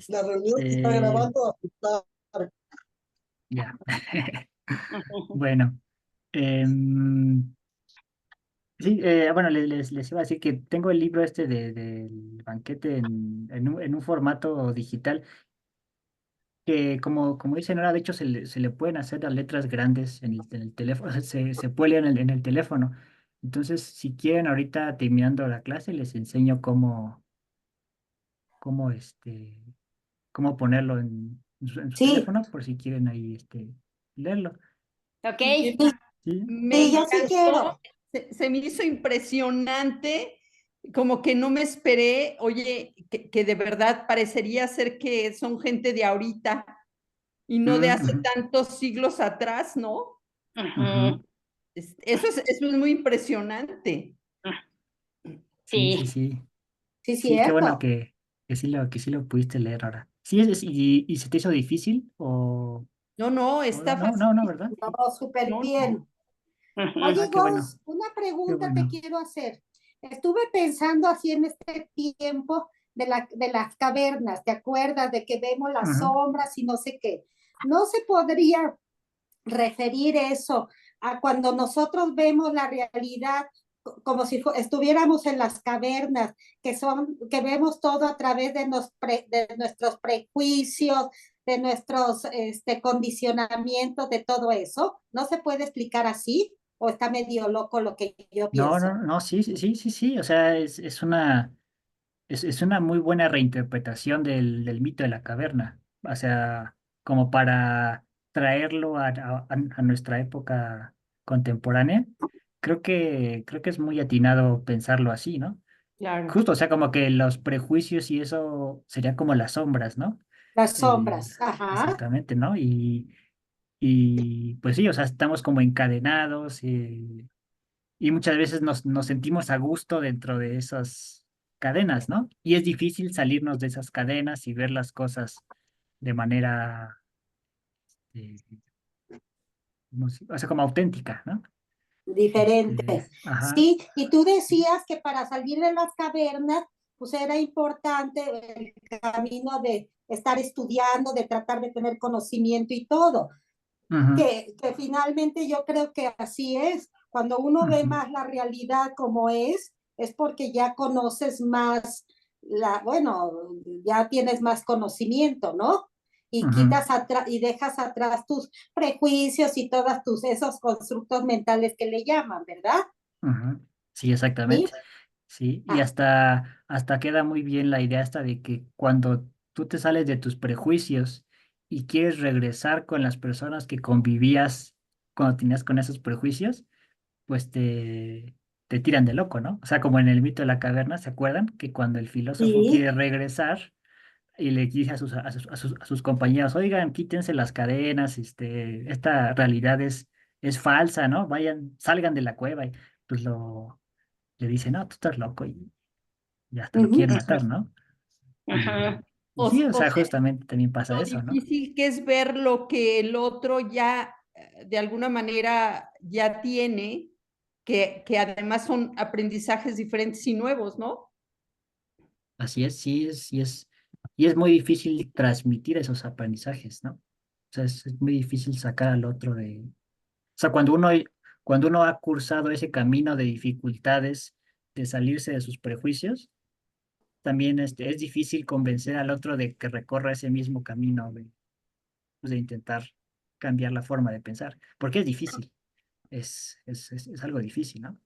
La reunión se está Este, grabando a apuntar. ya. Bueno, em, sí, bueno, les iba a decir que tengo el libro este del banquete en un formato digital que como dicen ahora, de hecho se le pueden hacer las letras grandes en el teléfono, o sea, se puede leer en el teléfono. Entonces, si quieren, ahorita terminando la clase, les enseño cómo, cómo ponerlo en su Sí, teléfono, por si quieren ahí leerlo. Ok. sí, ¿Sí? Me sí, yo sí encantó, quiero. se me hizo impresionante, como que no me esperé, oye, que de verdad parecería ser que son gente de ahorita y no de hace Ujú, tantos siglos atrás, ¿no? ujú. Eso es muy impresionante. Sí, sí, Sí. sí. Sí, Sí, qué bueno cierto. que sí lo pudiste leer ahora. Sí, y se te hizo difícil No, no, o no, está no, no, no, fácil. ¿verdad? No, súper No, bien. Ah, Oye, qué bueno, Gus, una qué pregunta te bueno. quiero hacer. Estuve pensando así en este tiempo de las cavernas, ¿te acuerdas de que vemos las Ujú. sombras y no sé qué? ¿No se podría referir eso a cuando nosotros vemos la realidad como si estuviéramos en las cavernas, que vemos todo a través de nuestros prejuicios, de nuestros condicionamientos, de todo eso? ¿No se puede explicar así? ¿O está medio loco lo que yo No, no, pienso? no, sí, sí, sí, sí, sí. O sea, es una muy buena reinterpretación del mito de la caverna. O sea, como para traerlo a nuestra época contemporánea. Creo que es muy atinado pensarlo así, ¿no? claro. Justo, o sea, como que los prejuicios y eso sería como las sombras, ¿no? Las Eh, sombras, ajá, exactamente, ¿no? Y pues sí, o sea, estamos como encadenados y muchas veces nos sentimos a gusto dentro de esas cadenas, ¿no? Y es difícil salirnos de esas cadenas y ver las cosas de manera, eh, o sea, como auténtica, ¿no? diferente. Ajá. Sí, y tú decías que para salir de las cavernas, pues era importante el camino de estar estudiando, de tratar de tener conocimiento y todo, Ujú, que finalmente yo creo que así es. Cuando uno ve ujú, más la realidad como es porque ya conoces más, bueno, ya tienes más conocimiento, ¿no? Y ujú, quitas atrás y dejas atrás tus prejuicios y todos esos constructos mentales que le llaman, ¿verdad? ujú. Sí, Sí. exactamente. Sí, y Ah, hasta queda muy bien la idea esta de que cuando tú te sales de tus prejuicios y quieres regresar con las personas que convivías cuando tenías con esos prejuicios, pues te tiran de loco, ¿no? O sea, como en el mito de la caverna, ¿se acuerdan? Que cuando el filósofo sí. quiere regresar y le dice a sus compañeros, oigan, quítense las cadenas, esta realidad es falsa, ¿no? Vayan, salgan de la cueva y pues le dice, no, tú estás loco y hasta lo Ujú. quieren matar, ¿no? Y sí, o O sea, sea, justamente también pasa lo eso, ¿no? difícil que es ver lo que el otro ya de alguna manera ya tiene, que además son aprendizajes diferentes y nuevos, ¿no? Así es, sí y es muy difícil transmitir esos aprendizajes, ¿no? O sea, es muy difícil sacar al otro o sea, cuando uno ha cursado ese camino de dificultades, de salirse de sus prejuicios, también es difícil convencer al otro de que recorra ese mismo camino pues, de intentar cambiar la forma de pensar, porque es difícil, es algo difícil, ¿no?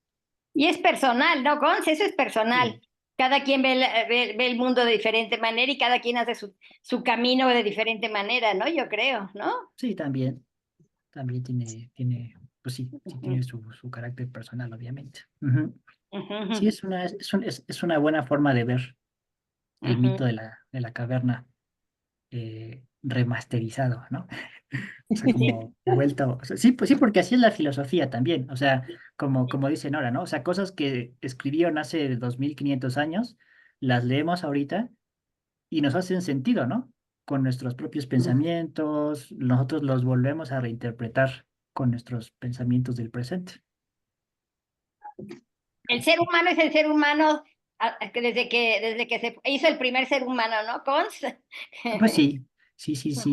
Y es personal, ¿no, Gonz? Eso es personal. Sí, Cada quien ve el mundo de diferente manera y cada quien hace su camino de diferente manera, ¿no? Yo creo, ¿no? sí, también pues sí, sí tiene su carácter personal, obviamente. Ujú. Sí, Ujú, es una buena forma de ver el ujú. mito de la caverna remasterizado, ¿no? O sea, como vuelta, o sea, sí, pues sí, porque así es la filosofía también, o sea, como dicen ahora, ¿no? O sea, cosas que escribieron hace 2500 años, las leemos ahorita y nos hacen sentido, ¿no? Con nuestros propios pensamientos, nosotros los volvemos a reinterpretar con nuestros pensamientos del presente. El ser humano es el ser humano que desde que se hizo el primer ser humano, ¿no? Cons. Pues sí,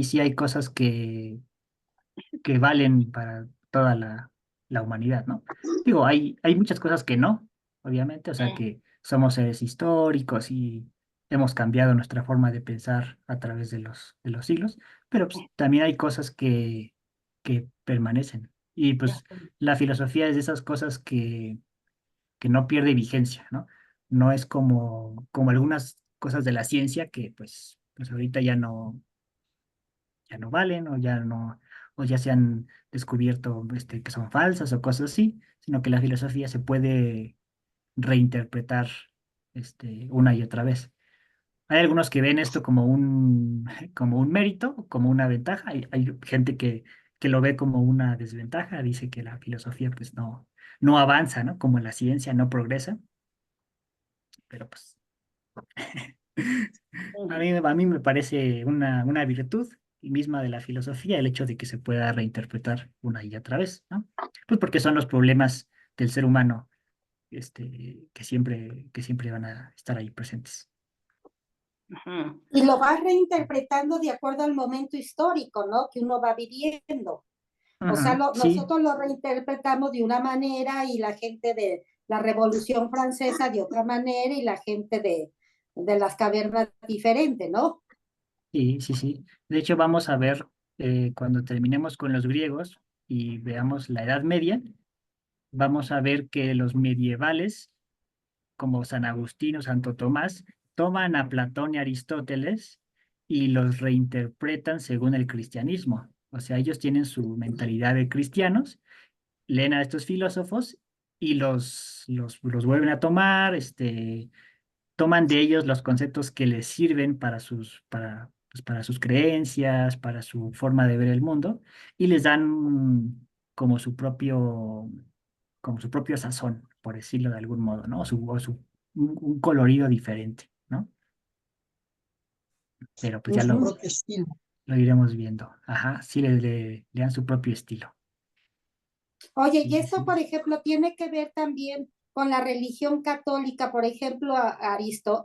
sí hay cosas que valen para toda la humanidad, ¿no? Digo, hay muchas cosas que no, obviamente, o sea que somos seres históricos y hemos cambiado nuestra forma de pensar a través de los siglos, pero pues, también hay cosas que permanecen. Y pues la filosofía es de esas cosas que no pierde vigencia, ¿no? No es como algunas cosas de la ciencia que pues ahorita ya no valen o ya se han descubierto que son falsas o cosas así, sino que la filosofía se puede reinterpretar una y otra vez. Hay algunos que ven esto como como un mérito, como una ventaja. Hay gente que lo ve como una desventaja, dice que la filosofía pues no avanza, ¿no? Como la ciencia no progresa, pero pues a mí me parece una virtud misma de la filosofía el hecho de que se pueda reinterpretar una y otra vez, ¿no? Pues porque son los problemas del ser humano que siempre van a estar ahí presentes. Ujú. Y lo vas reinterpretando de acuerdo al momento histórico, ¿no? Que uno va viviendo. O sea, Ujú, sí, nosotros lo reinterpretamos de una manera y la gente de la Revolución Francesa de otra manera y la gente de las cavernas diferente, ¿no? sí. De hecho, vamos a ver cuando terminemos con los griegos y veamos la Edad Media, vamos a ver que los medievales como San Agustín o Santo Tomás, toman a Platón y Aristóteles y los reinterpretan según el cristianismo. O sea, ellos tienen su mentalidad de cristianos, leen a estos filósofos y los vuelven a tomar, toman de ellos los conceptos que les sirven pues, para sus creencias, para su forma de ver el mundo, y les dan como como su propio sazón, por decirlo de algún modo, ¿no? Un colorido diferente, ¿no? Pero pues ya Su propio estilo. lo iremos viendo. Ajá, sí le dan su propio estilo. Oye, Sí, y sí, eso, sí. por ejemplo, tiene que ver también con la religión católica, por ejemplo,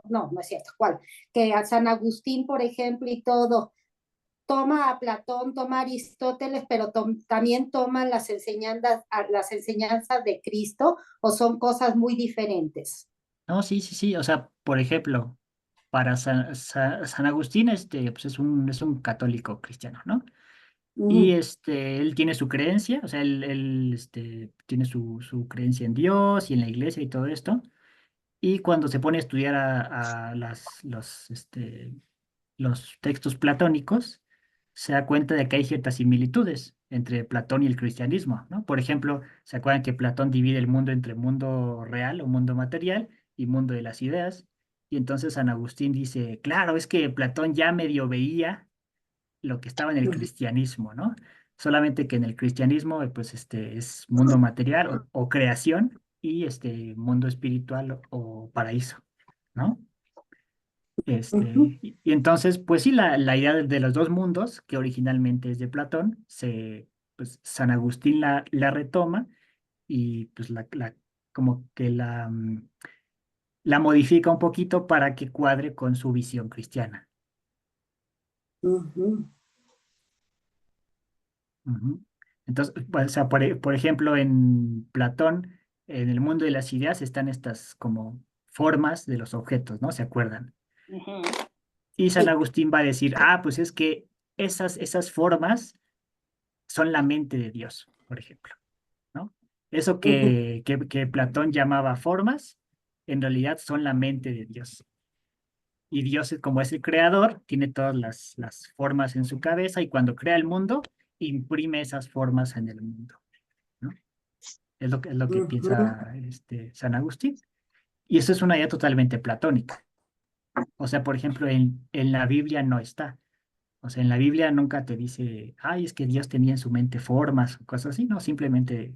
no es cierto, ¿cuál? Que a San Agustín, por ejemplo, y todo, toma a Platón, toma a Aristóteles, pero también toma las enseñanzas de Cristo, o son cosas muy diferentes. No, sí. O sea, por ejemplo, para San Agustín, pues es un católico cristiano, ¿no? Y Mm, él tiene su creencia, o sea, él tiene su creencia en Dios y en la iglesia y todo esto. Y cuando se pone a estudiar a los textos platónicos, se da cuenta de que hay ciertas similitudes entre Platón y el cristianismo, ¿no? Por ejemplo, se acuerdan que Platón divide el mundo entre mundo real o mundo material y mundo de las ideas. Y entonces San Agustín dice, claro, es que Platón ya medio veía lo que estaba en el cristianismo, ¿no? Solamente que en el cristianismo, pues, es mundo material o creación y mundo espiritual o paraíso, ¿no? ujú, Y entonces, pues sí, la idea de los dos mundos, que originalmente es de Platón, pues San Agustín la retoma y pues como que la modifica un poquito para que cuadre con su visión cristiana. ujú. Ujú. Entonces, pues, o sea, por ejemplo, en Platón, en el mundo de las ideas están estas como formas de los objetos, ¿no? ¿Se acuerdan? Ujú. Y San Sí. Agustín va a decir, pues es que esas formas son la mente de Dios, por ejemplo, ¿no? Eso Ujú, que Platón llamaba formas, en realidad son la mente de Dios. Y Dios, como es el creador, tiene todas las formas en su cabeza y cuando crea el mundo, imprime esas formas en el mundo, ¿no? Es lo que ujú. piensa San Agustín. Y eso es una idea totalmente platónica. O sea, por ejemplo, en la Biblia no está. O sea, en la Biblia nunca te dice, ay, es que Dios tenía en su mente formas o cosas así. No, simplemente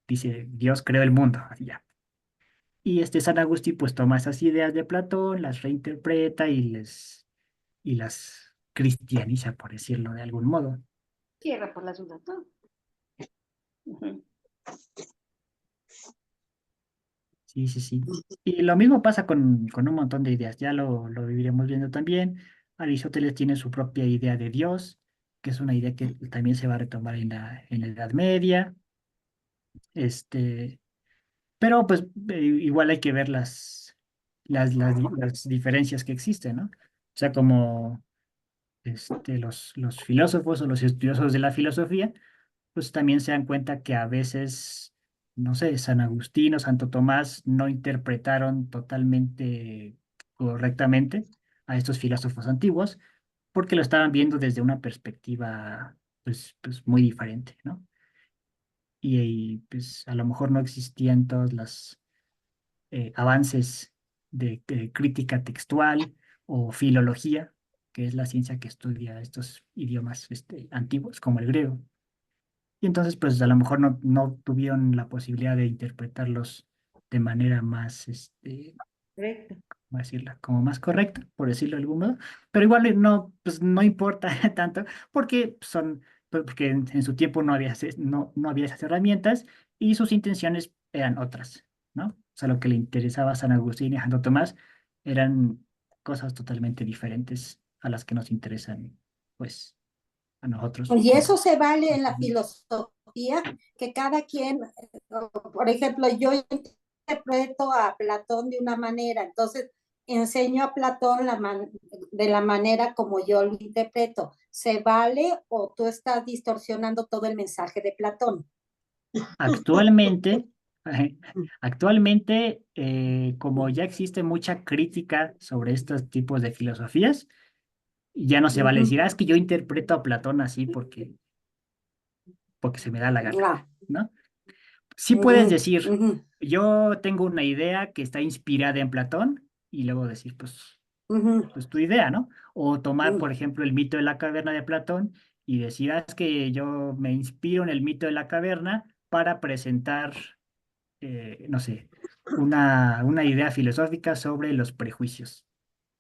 dice, Dios creó el mundo. Así ya. Y San Agustín pues toma esas ideas de Platón, las reinterpreta y las cristianiza, por decirlo de algún modo. Cierra por las dudas, ¿no? Ujú. Sí, sí, sí. Y lo mismo pasa con un montón de ideas, ya lo iremos viendo también. Aristóteles tiene su propia idea de Dios, que es una idea que también se va a retomar en la Edad Media. Este, pero pues igual hay que ver las diferencias que existen, ¿no? O sea, como los filósofos o los estudiosos de la filosofía pues también se dan cuenta que a veces, no sé, San Agustín o Santo Tomás no interpretaron totalmente correctamente a estos filósofos antiguos porque lo estaban viendo desde una perspectiva pues muy diferente, ¿no? Pues a lo mejor no existían todos los avances de crítica textual o filología, que es la ciencia que estudia estos idiomas antiguos, como el griego. Y entonces, pues a lo mejor no tuvieron la posibilidad de interpretarlos de manera más, Correcto. ¿cómo decirlo? Como más correcta, por decirlo de algún modo. Pero igual no, pues no importa tanto, porque porque en su tiempo no había esas herramientas y sus intenciones eran otras, ¿no? O sea, lo que le interesaba a San Agustín y a Santo Tomás eran cosas totalmente diferentes a las que nos interesan, pues, a nosotros. Y eso se vale en la filosofía, que cada quien, por ejemplo, yo interpreto a Platón de una manera, entonces enseño a Platón de la manera como yo lo interpreto. ¿Se vale o tú estás distorsionando todo el mensaje de Platón? Actualmente, actualmente, como ya existe mucha crítica sobre estos tipos de filosofías, ya no se vale decir, es que yo interpreto a Platón así porque se me da la gana, Ah, ¿no? Sí puedes decir, ujú, yo tengo una idea que está inspirada en Platón y luego decir, ujú, pues tu idea, ¿no? O tomar, ujú. por ejemplo, el mito de la caverna de Platón y decir, es que yo me inspiro en el mito de la caverna para presentar no sé, una idea filosófica sobre los prejuicios,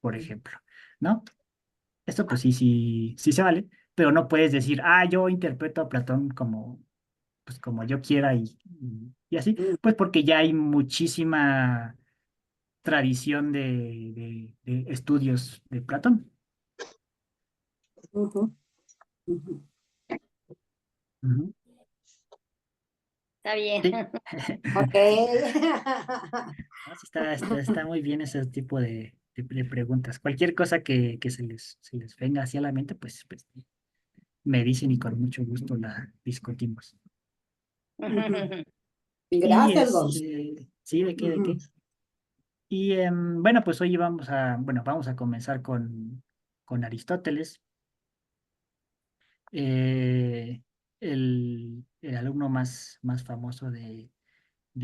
por ejemplo, ¿no? Esto pues sí se vale, pero no puedes decir, yo interpreto a Platón como yo quiera y así, pues porque ya hay muchísima tradición de estudios de Platón. Ujú, ujú. Ujú. Está bien. Sí. Ok. No, sí está muy bien ese tipo de preguntas. Cualquier cosa que se les venga hacia la mente, pues me dicen y con mucho gusto la discutimos. Y Gracias, Gonz. sí, ¿de qué, de Ujú. qué? Y bueno, pues hoy vamos a comenzar con Aristóteles, eh, el alumno más famoso de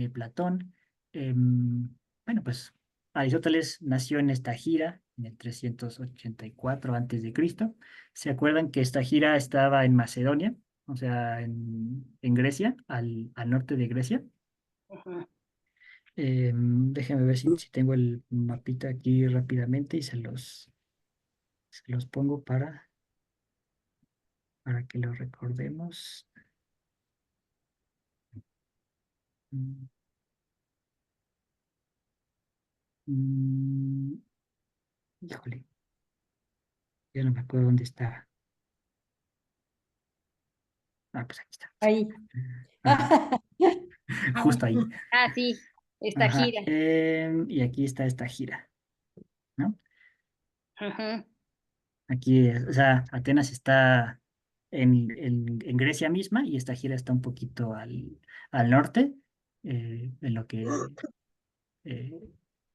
Platón. Bueno, pues Aristóteles nació en Estagira en el 384 antes de Cristo. ¿Se acuerdan que Estagira estaba en Macedonia? O sea, en Grecia, al norte de Grecia. Déjenme ver si tengo el mapita aquí rápidamente y se los pongo para que lo recordemos. Mm, mm, Híjole, ya no me acuerdo dónde está. Pues aquí está. Sí. Ahí. Ajá, justo ahí. Sí, esta Ajá. gira. Y aquí está esta gira, ¿no? Ujú. Aquí, o sea, Atenas está en Grecia misma y esta gira está un poquito al norte, en lo que eh,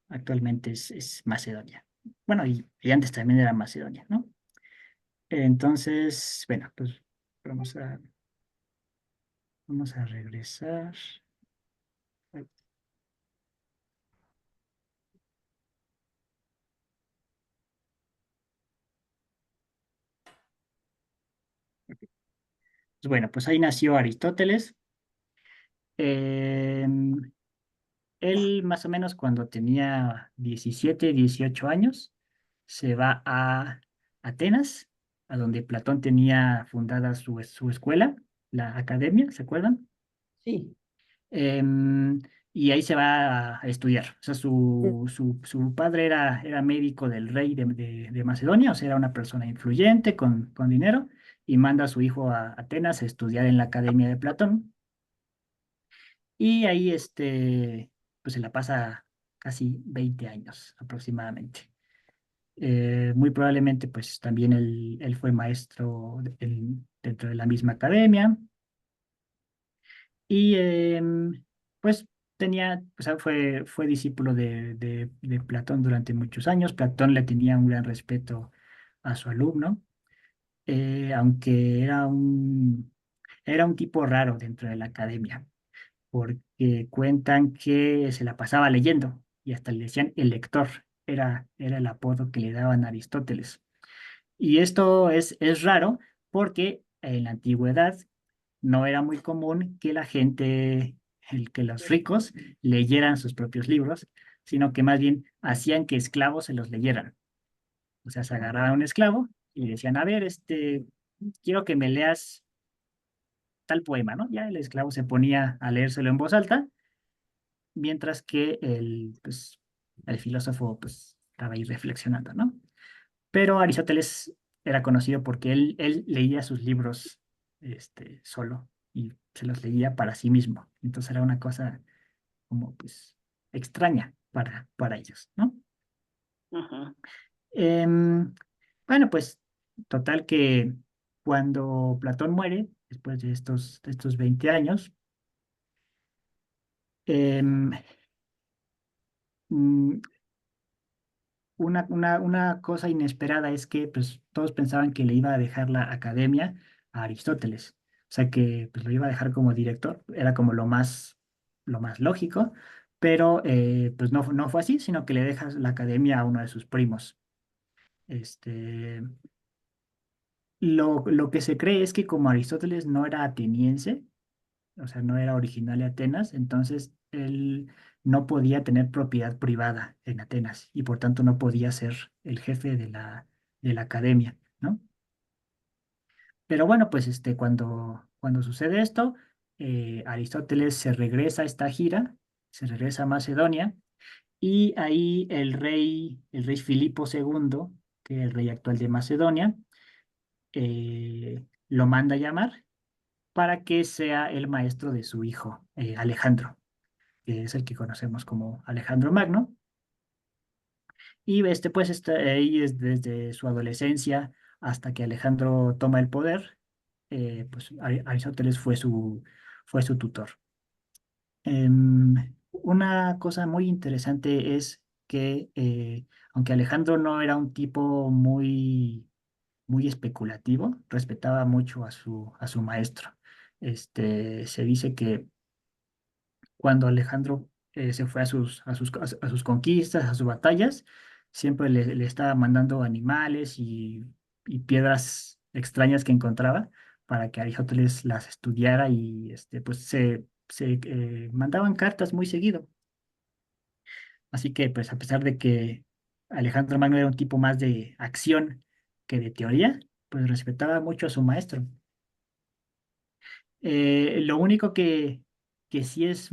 actualmente es Macedonia. Bueno, y antes también era Macedonia, ¿no? Entonces, bueno, pues vamos a, vamos a regresar. Pues bueno, pues ahí nació Aristóteles. Em, Él más o menos cuando tenía 17, 18 años, se va a Atenas, a donde Platón tenía fundada su escuela, la academia, ¿se acuerdan? Sí. Em, y ahí se va a estudiar. O sea, su padre era médico del rey de Macedonia, o sea, era una persona influyente con dinero, y manda a su hijo a Atenas a estudiar en la Academia de Platón. Y ahí pues se la pasa casi 20 años aproximadamente. Muy probablemente pues también él fue maestro dentro de la misma academia. Y pues o sea, fue discípulo de Platón durante muchos años. Platón le tenía un gran respeto a su alumno, aunque era un tipo raro dentro de la academia, porque cuentan que se la pasaba leyendo y hasta le decían el lector, era el apodo que le daban a Aristóteles. Y esto es raro porque en la antigüedad no era muy común que la gente, que los ricos leyeran sus propios libros, sino que más bien hacían que esclavos se los leyeran. O sea, se agarraban a un esclavo y le decían, a ver, quiero que me leas tal poema, ¿no? Ya el esclavo se ponía a leérselo en voz alta, mientras que el filósofo pues estaba ahí reflexionando, ¿no? Pero Aristóteles era conocido porque él leía sus libros solo y se los leía para sí mismo. Entonces era una cosa como pues extraña para ellos, ¿no? Ujú. Em, bueno, pues total que cuando Platón muere, después de estos 20 años, em, mm, una cosa inesperada es que pues, todos pensaban que le iba a dejar la academia a Aristóteles. O sea que pues, lo iba a dejar como director, era como lo más lógico, pero pues no fue así, sino que le dejas la academia a uno de sus primos. Este, lo que se cree es que como Aristóteles no era ateniense, o sea, no era original de Atenas, entonces él no podía tener propiedad privada en Atenas y por tanto no podía ser el jefe de la academia, ¿no? Pero bueno, pues cuando sucede esto, Aristóteles se regresa a esta gira, se regresa a Macedonia y ahí el rey Filipo II, que es el rey actual de Macedonia, lo manda a llamar para que sea el maestro de su hijo, Alejandro, que es el que conocemos como Alejandro Magno. Y pues está ahí desde su adolescencia hasta que Alejandro toma el poder, pues Aristóteles fue su tutor. Una cosa muy interesante es que aunque Alejandro no era un tipo muy, muy especulativo, respetaba mucho a su maestro. Se dice que cuando Alejandro se fue a sus conquistas, a sus batallas, siempre le estaba mandando animales y piedras extrañas que encontraba para que Aristóteles las estudiara y pues se mandaban cartas muy seguido. Así que pues a pesar de que Alejandro Magno era un tipo más de acción que de teoría, pues respetaba mucho a su maestro. Lo único que sí es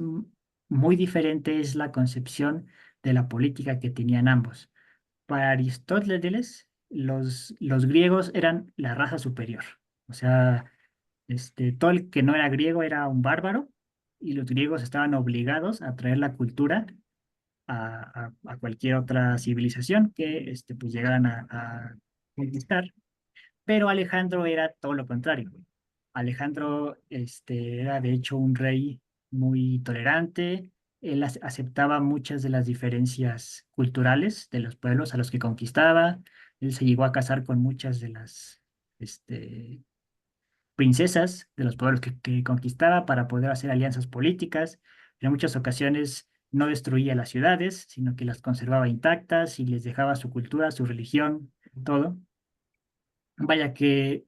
muy diferente es la concepción de la política que tenían ambos. Para Aristóteles, los griegos eran la raza superior. O sea, todo el que no era griego era un bárbaro y los griegos estaban obligados a traer la cultura a cualquier otra civilización que pues llegaran a conquistar. Pero Alejandro era todo lo contrario. Alejandro era de hecho un rey muy tolerante. Él aceptaba muchas de las diferencias culturales de los pueblos a los que conquistaba. Él se llegó a casar con muchas de las princesas de los pueblos que conquistaba para poder hacer alianzas políticas. En muchas ocasiones no destruía las ciudades, sino que las conservaba intactas y les dejaba su cultura, su religión, todo. Vaya que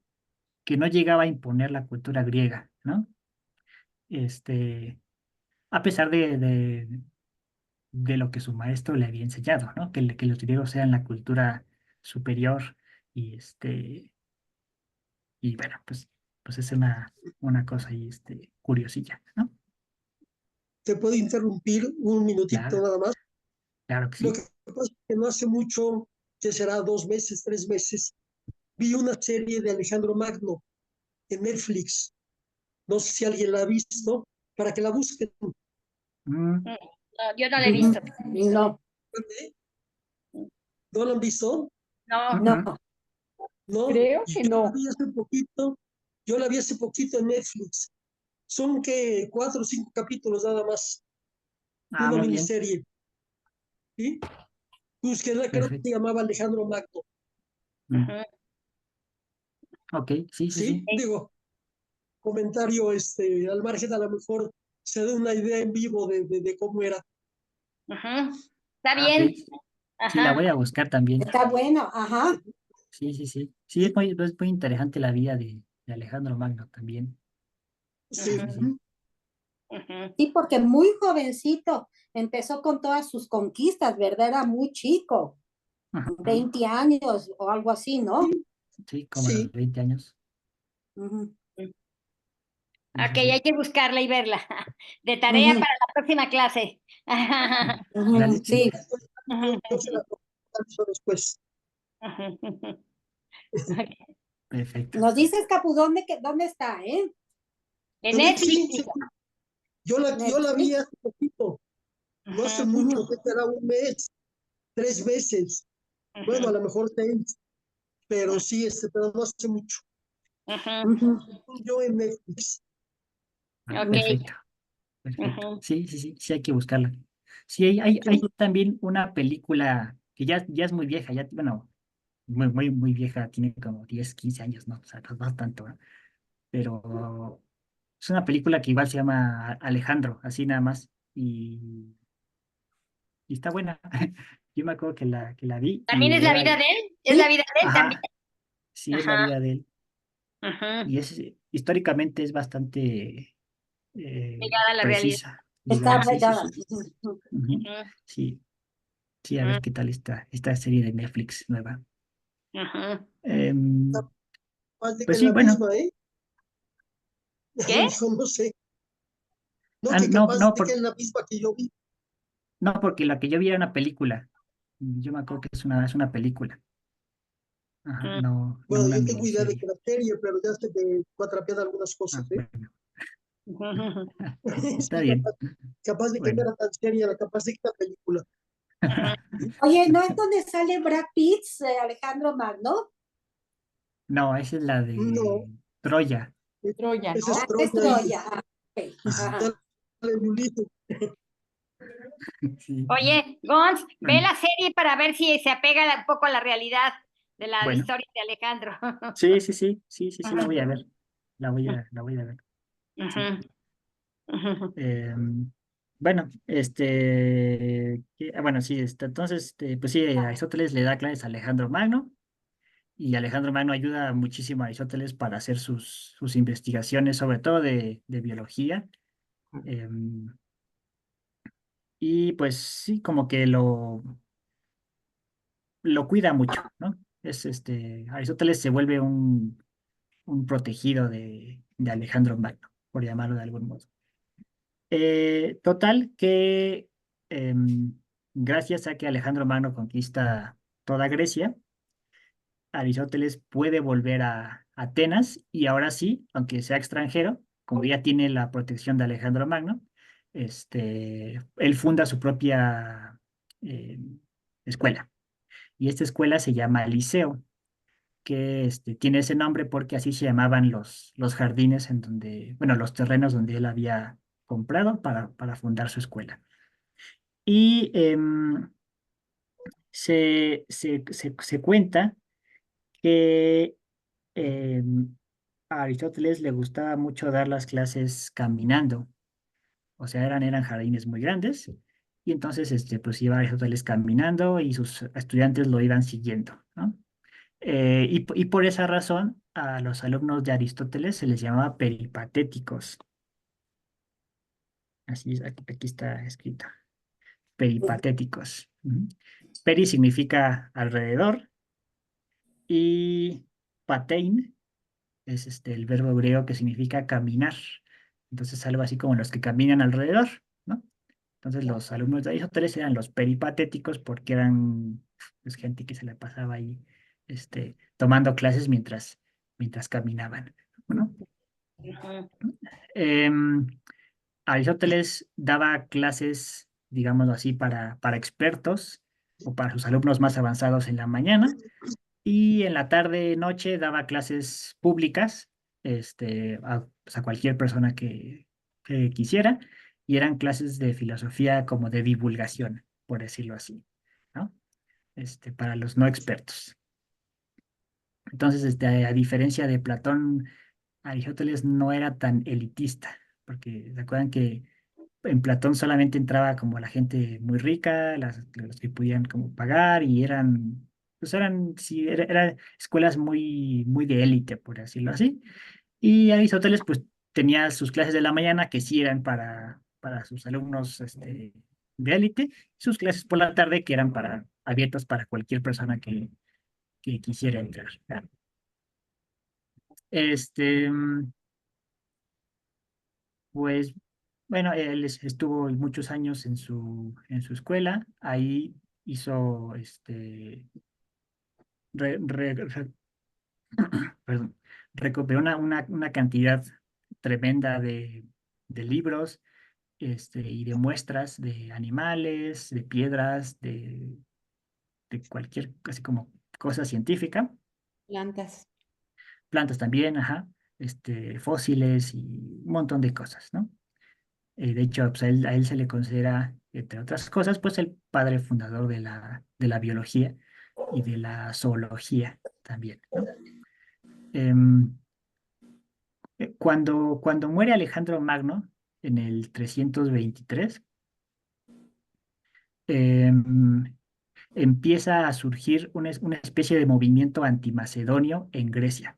no llegaba a imponer la cultura griega, ¿no? Este, a pesar de lo que su maestro le había enseñado, ¿no? Que los griegos sean la cultura superior y y bueno, pues es una cosa ahí, curiosilla, ¿no? ¿Te puedo interrumpir un minutito Claro, nada más? claro que Lo sí. que pasa es que no hace mucho, que será 2 meses, 3 meses, vi una serie de Alejandro Magno en Netflix. No sé si alguien la ha visto, para que la busquen. Mm, No, yo no la he visto. No, ¿No la han visto? No. ujú. no. No. Creo que Yo la no. vi hace poquito. Yo la vi hace poquito en Netflix. Son que 4 o 5 capítulos nada más. Ah, Una muy bien, miniserie. ¿Sí? Búsquenla, creo que se perfecto. llamaba Alejandro Magno. Mm, Ujú. ok, sí, sí, ¿Sí? sí. Digo, comentario al margen, a lo mejor se da una idea en vivo de cómo era. Ujú. Está Ah, ok. bien. Sí, la Ajá. voy a buscar también. Está bueno, ajá. Sí, sí, sí. Sí, es muy interesante la vida de Alejandro Magno también. Sí, Sí. sí, sí. Ujú. Sí, porque muy jovencito empezó con todas sus conquistas, ¿verdad? Era muy chico, Ujú. 20 años o algo así, ¿no? Sí, como a los Sí. 20 años. Ujú, Sí, Ok, sí, sí. hay que buscarla y verla. De tarea ujú, para la próxima clase. Dale, ujú, sí, sí. Yo se la comento después. perfecto. Nos dices, Capu, ¿dónde está, eh? En En Netflix, Netflix, dijo. yo la vi Netflix. hace poquito, no hace Ujú, mucho, Ujú, que será 1 mes, 3 meses, bueno, a ujú, lo mejor 6, pero sí, pero no hace mucho. ujú. ujú, Yo en Netflix. Ah, Ok. perfecto, perfecto. Ujú. Sí, sí, sí, sí hay que buscarla. Sí, hay Sí, también una película que ya es muy vieja, ya, bueno, muy, muy, muy vieja, tiene como 10 15 años, ¿no? O sea, no tanto, ¿no? Pero es una película que igual se llama Alejandro, así nada más, y está buena. Yo me acuerdo que la vi ¿También y es la era, vida de él? ¿Es la sí, vida de él también? ajá, sí es la Ajá. vida de él, Ujú. y históricamente es bastante Ligada a la realidad. precisa, está digamos, sí, sí, pegada. sí. Ujú, ujú. Ujú. Ujú, Sí, sí, a ver ujú, qué tal está esta serie de Netflix nueva. ujú. Em, más de que pues en sí, la bueno, misma, ¿eh? A ¿Qué? lo mejor no sé. No, que no, capaz de que en la misma que yo vi. no, porque la que yo vi era una película. Yo me acuerdo que es una película. Ajá, Ujú, no, no Bueno, una yo tengo idea de que miniserie. la serie, pero ya sé que fue atrapeada algunas Ah, cosas, ¿eh? bueno, ujú, ujú, está Sí, bien. capaz de que no Bueno. era tan seria, capaz de que la película. ujú. Oye, ¿no es donde sale Brad Pitt, Alejandro Magno? No, esa es la No, de Troya. Troya, ese es ¿no? Ah, es Troya y Troya. Ah, ok, Ajá, ajá. sale Ulises. sí. Oye, Gons, ve Bueno, la serie para ver si se apega un poco a la realidad de la bueno. historia de Alejandro. Sí, sí, sí, sí, sí, sí, la Ujú, voy a ver. La voy a ver. Sí. ujú, ujú. Bueno, bueno, sí, entonces, pues sí, Aristóteles le da clases a Alejandro Magno y Alejandro Magno ayuda muchísimo a Aristóteles para hacer sus investigaciones, sobre todo de biología. em, y pues sí, como que lo cuida mucho, ¿no? Aristóteles se vuelve un protegido de Alejandro Magno, por llamarlo de algún modo. Total que gracias a que Alejandro Magno conquista toda Grecia, Aristóteles puede volver a Atenas y ahora sí, aunque sea extranjero, como ya tiene la protección de Alejandro Magno, él funda su propia eh, escuela y esta escuela se llama Liceo, que tiene ese nombre porque así se llamaban los jardines en donde, bueno, los terrenos donde él había comprado para fundar su escuela. Y se cuenta que a Aristóteles le gustaba mucho dar las clases caminando, o sea, eran jardines muy grandes, y entonces pues iba Aristóteles caminando y sus estudiantes lo iban siguiendo, ¿no? Y por esa razón a los alumnos de Aristóteles se les llamaba peripatéticos, así es, aquí está escrito, peripatéticos. Ujú. Peri significa alrededor y patein es el verbo griego que significa caminar. Entonces algo así como los que caminan alrededor, ¿no? Entonces los alumnos de Aristóteles eran los peripatéticos porque eran pues, gente que se la pasaba ahí tomando clases mientras caminaban, ¿no? Ujú. Em, Aristóteles daba clases, digámoslo así, para expertos o para sus alumnos más avanzados en la mañana y en la tarde, noche daba clases públicas pues, a cualquier persona que quisiera y eran clases de filosofía como de divulgación, por decirlo así, ¿no? Para los no expertos. Entonces, a diferencia de Platón, Aristóteles no era tan elitista, porque se acuerdan que en Platón solamente entraba como la gente muy rica, los que podían como pagar y sí, eran escuelas muy de élite, por decirlo así. Y Aristóteles pues tenía sus clases de la mañana que sí eran para sus alumnos de élite, y sus clases por la tarde que eran abiertas para cualquier persona que quisiera entrar. ¿Ya? Este, Pues bueno, él estuvo muchos años en su escuela, ahí hizo, re- re- re- perdón, recuperó una cantidad tremenda de libros, y de muestras de animales, de piedras, de cualquier, casi como cosa científica, Plantas. plantas también, ajá, fósiles y un montón de cosas, ¿no? De hecho, pues, a él se le considera, entre otras cosas, pues el padre fundador de la biología y de la zoología también, ¿no? Em, cuando muere Alejandro Magno en el 323, em, empieza a surgir una especie de movimiento antimacedonio en Grecia.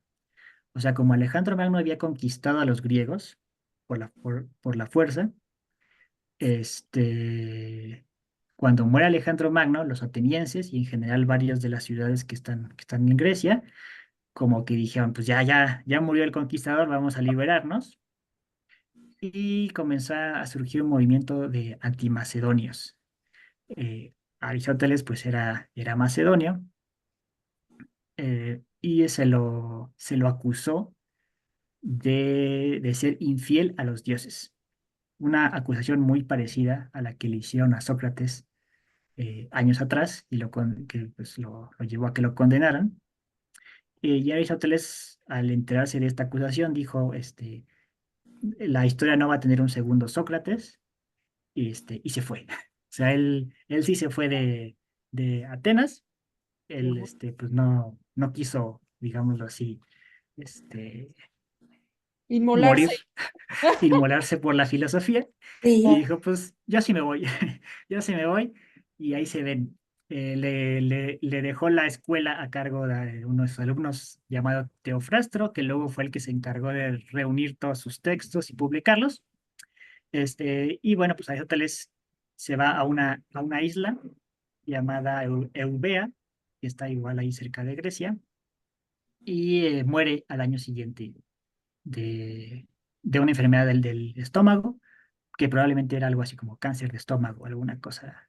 O sea, como Alejandro Magno había conquistado a los griegos por la fuerza, cuando muere Alejandro Magno, los atenienses y en general varias de las ciudades que están en Grecia, como que dijeron, pues ya murió el conquistador, vamos a liberarnos. Y comenzó a surgir un movimiento de antimacedonios. Aristóteles pues era macedonio, y se lo acusó de ser infiel a los dioses. Una acusación muy parecida a la que le hicieron a Sócrates años atrás y que pues, lo llevó a que lo condenaran. Y Aristóteles, al enterarse de esta acusación, dijo, la historia no va a tener un segundo Sócrates, y se fue. O sea, él sí se fue de Atenas, él Ujú. pues no quiso, digámoslo así, morir, Inmolarse. inmolarse por la filosofía. Y Sí. dijo, pues yo sí me voy, yo sí me voy. Y ahí se ven. Le dejó la escuela a cargo de uno de sus alumnos llamado Teofrastro, que luego fue el que se encargó de reunir todos sus textos y publicarlos. Y bueno, pues Aristóteles se va a una isla llamada Eubea, que está igual ahí cerca de Grecia, y muere al año siguiente de una enfermedad del estómago, que probablemente era algo así como cáncer de estómago, alguna cosa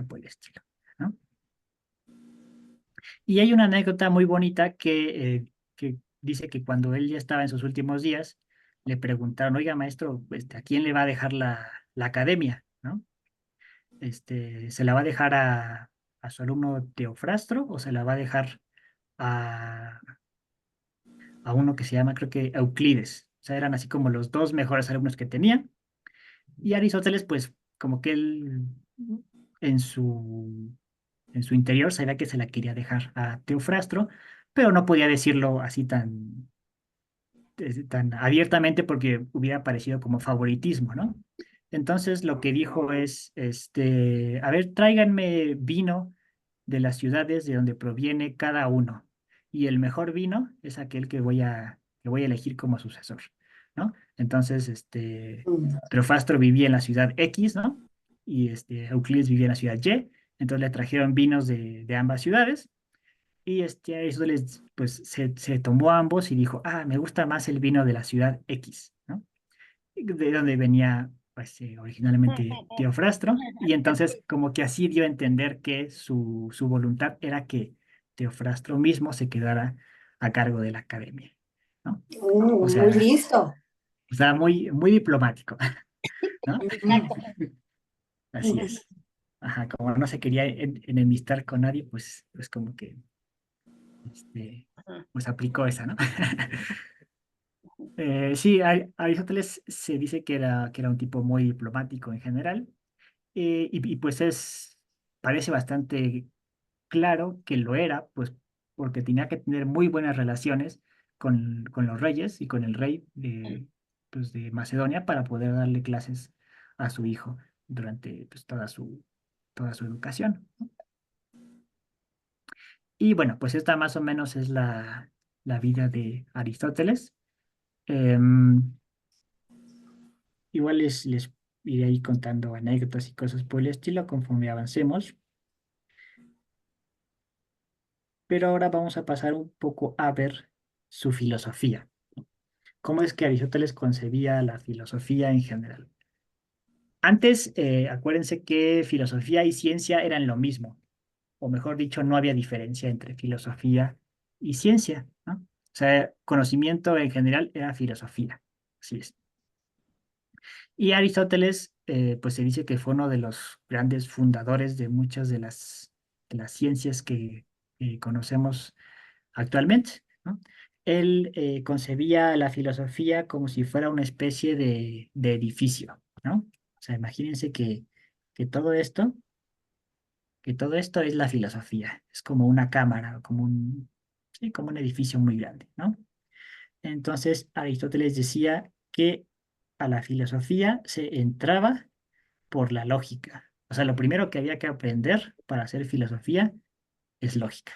por el estilo, ¿no? Y hay una anécdota muy bonita que dice que cuando él ya estaba en sus últimos días, le preguntaron, oiga, maestro, ¿a quién le va a dejar la academia? ¿No? ¿Se la va a dejar a su alumno Teofrastro o se la va a dejar a, a uno que se llama, creo que Euclides? O sea, eran así como los dos mejores alumnos que tenía. Y Aristóteles, pues, como que él en su, en su interior sabía que se la quería dejar a Teofrastro, pero no podía decirlo así tan abiertamente porque hubiera parecido como favoritismo, ¿no? Entonces lo que dijo es, a ver, tráiganme vino de las ciudades de donde proviene cada uno. Y el mejor vino es aquel que voy a elegir como sucesor, ¿no? Entonces, Teofrastro vivía en la ciudad X, ¿no? Y Euclides vivía en la ciudad Y. Entonces le trajeron vinos de ambas ciudades. Y Aristóteles, pues, se tomó ambos y dijo, me gusta más el vino de la ciudad X, ¿no? De donde venía pues originalmente Teofrastro, y entonces como que así dio a entender que su voluntad era que Teofrastro mismo se quedara a cargo de la academia, ¿no? O Muy sea, listo. muy, muy diplomático, ¿no? Exacto. Así es. Ajá, como no se quería enemistar con nadie, pues como que pues aplicó esa, ¿no? Sí, Aristóteles se dice que era un tipo muy diplomático en general, y pues parece bastante claro que lo era, pues porque tenía que tener muy buenas relaciones con los reyes y con el rey pues, de Macedonia para poder darle clases a su hijo durante pues, toda su educación. Y bueno, pues esta más o menos es la vida de Aristóteles. Em, Igual les iré ahí contando anécdotas y cosas por el estilo conforme avancemos, pero ahora vamos a pasar un poco a ver su filosofía. ¿Cómo es que Aristóteles concebía la filosofía en general? Antes, acuérdense que filosofía y ciencia eran lo mismo, o mejor dicho, no había diferencia entre filosofía y ciencia, ¿no? O sea, conocimiento en general era filosofía. Así es. Y Aristóteles, pues se dice que fue uno de los grandes fundadores de muchas de las ciencias que conocemos actualmente, ¿no? Él concebía la filosofía como si fuera una especie de edificio, ¿no? O sea, imagínense que todo esto, que todo esto es la filosofía, es como una cámara, sí, como un edificio muy grande, ¿no? Entonces, Aristóteles decía que a la filosofía se entraba por la lógica. O sea, lo primero que había que aprender para hacer filosofía es lógica.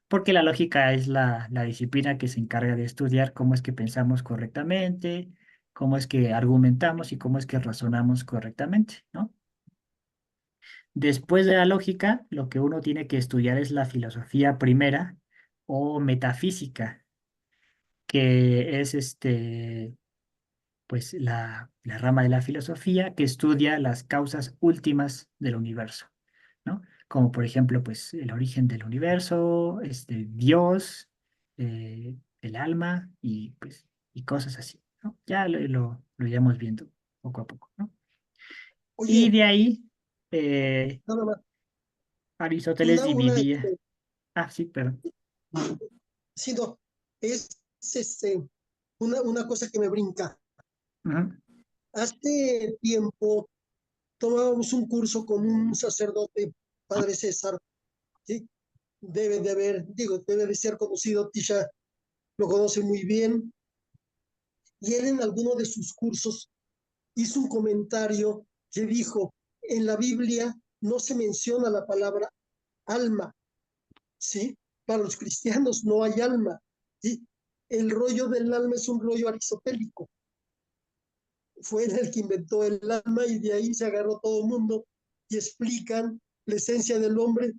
Porque la lógica es la disciplina que se encarga de estudiar cómo es que pensamos correctamente, cómo es que argumentamos y cómo es que razonamos correctamente, ¿no? Después de la lógica, lo que uno tiene que estudiar es la filosofía primera o metafísica, que es pues la rama de la filosofía que estudia las causas últimas del universo, ¿no? Como por ejemplo, pues el origen del universo, Dios, el alma y cosas así, ¿no? Ya lo iremos viendo poco a poco, ¿no? Y Oye, de ahí, eh, nada más, Aristóteles una, dividía. Ah, sí, perdón. sí, no, es una cosa que me brinca. Ujú, Hace tiempo tomábamos un curso con un sacerdote, Padre César, ¿sí? Debe de haber, digo, debe de ser conocido, Tisha lo conoce muy bien, y él en alguno de sus cursos hizo un comentario que dijo, en la Biblia no se menciona la palabra alma, ¿sí? Para los cristianos no hay alma, ¿sí? El rollo del alma es un rollo aristotélico. Fue él el que inventó el alma y de ahí se agarró todo el mundo y explican la esencia del hombre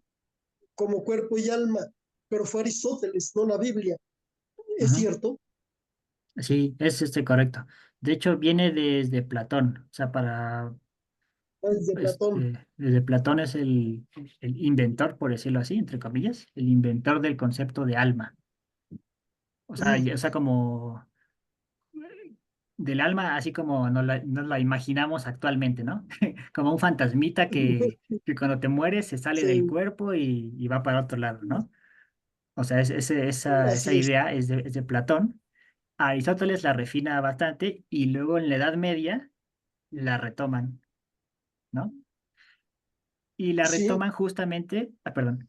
como cuerpo y alma, pero fue Aristóteles, no la Biblia. ¿Es ujú. cierto? Sí, es correcto. De hecho, viene desde Platón. O sea, Desde Platón. desde Platón es el inventor, por decirlo así, entre comillas, el inventor del concepto de alma. O sea, Mm, o sea, como del alma, así como nos la imaginamos actualmente, ¿no? Como un fantasmita que cuando te mueres se sale del sí, cuerpo y va para otro lado, ¿no? O sea, esa así es. idea es de Platón. Aristóteles la refina bastante y luego en la Edad Media la retoman, ¿no? Y la Sí, retoman justamente, perdón.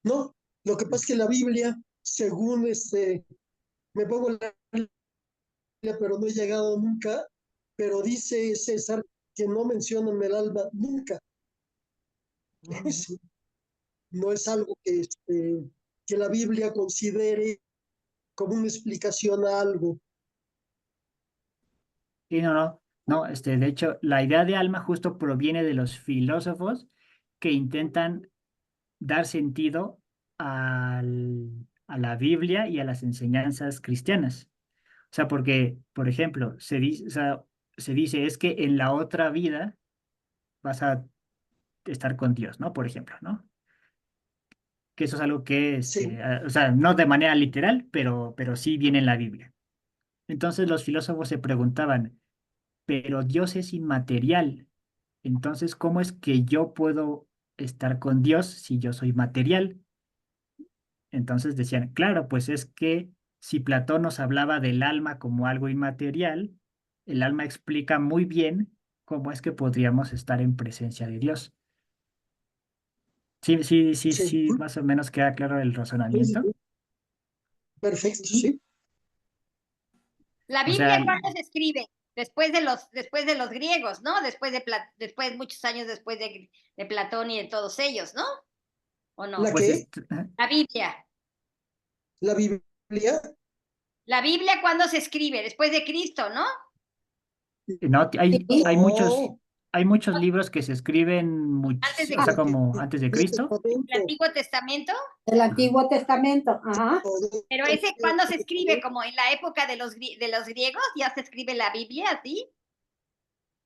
no, lo que pasa es que la Biblia, según me pongo la Biblia, pero no he llegado nunca, pero dice César que no mencionan el alma nunca. No es algo que la Biblia considere como una explicación a algo. Sí, no, de hecho, la idea de alma justo proviene de los filósofos que intentan dar sentido a la Biblia y a las enseñanzas cristianas. O sea, porque, por ejemplo, se dice, o sea, se dice es que en la otra vida vas a estar con Dios, ¿no? Por ejemplo, ¿no? Que eso es algo que, Sí, o sea, no de manera literal, pero sí viene en la Biblia. Entonces los filósofos se preguntaban, pero Dios es inmaterial. Entonces, ¿cómo es que yo puedo estar con Dios si yo soy material? Entonces decían, claro, pues es que si Platón nos hablaba del alma como algo inmaterial, el alma explica muy bien cómo es que podríamos estar en presencia de Dios. Sí, sí, sí, sí, sí, más o menos queda claro el sí, sí, razonamiento. sí, perfecto, sí. La O Biblia, sea, ¿cuándo se escribe? Después de los griegos, ¿no? Después, muchos años después de Platón y de todos ellos, ¿no? ¿O ¿La no? pues qué? La Biblia. ¿La Biblia? La Biblia, ¿cuándo se escribe? Después de Cristo, ¿no? no, hay, Sí, No, hay muchos libros que se escriben, Antes de o sea, la que como antes de Nuevo Cristo. el Testamento, Antiguo Testamento. el Ajá. Antiguo Testamento, ajá. todo Pero el ese, Nuevo ¿cuándo se escribe? Testamento, Como en la época de los griegos, ya se escribe la Biblia, ¿así?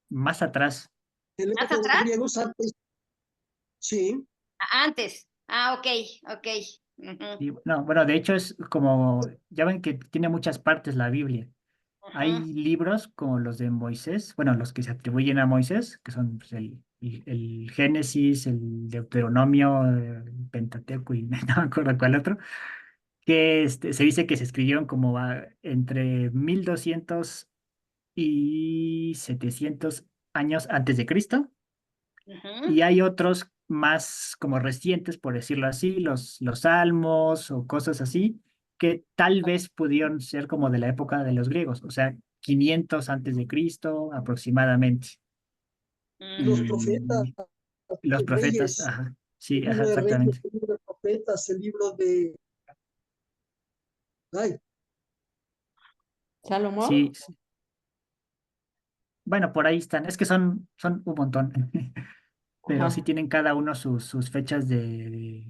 Más atrás. en la ¿Más época de los atrás? griegos antes, sí, Antes. Ah, ok, ok. Ujú, Y, no, bueno, de hecho es como, ya ven que tiene muchas partes la Biblia. Hay ujú. libros como los de Moisés, bueno, los que se atribuyen a Moisés, que son pues, el Génesis, el Deuteronomio, el Pentateuco y no me acuerdo cuál otro, que se dice que se escribieron como entre 1200 y 700 años antes de Cristo. Ujú. Y hay otros más como recientes, por decirlo así, los salmos o cosas así, que tal vez pudieron ser como de la época de los griegos, o sea, 500 antes de Cristo aproximadamente. los Mm. profetas, Y los los profetas, reyes, ajá, el sí, ajá, libro de reyes, exactamente. el libro de profetas, el libro de, ay, ¿Salomón? Sí, sí. Bueno, por ahí están, es que son un montón, pero sí Ajá. tienen cada uno sus fechas de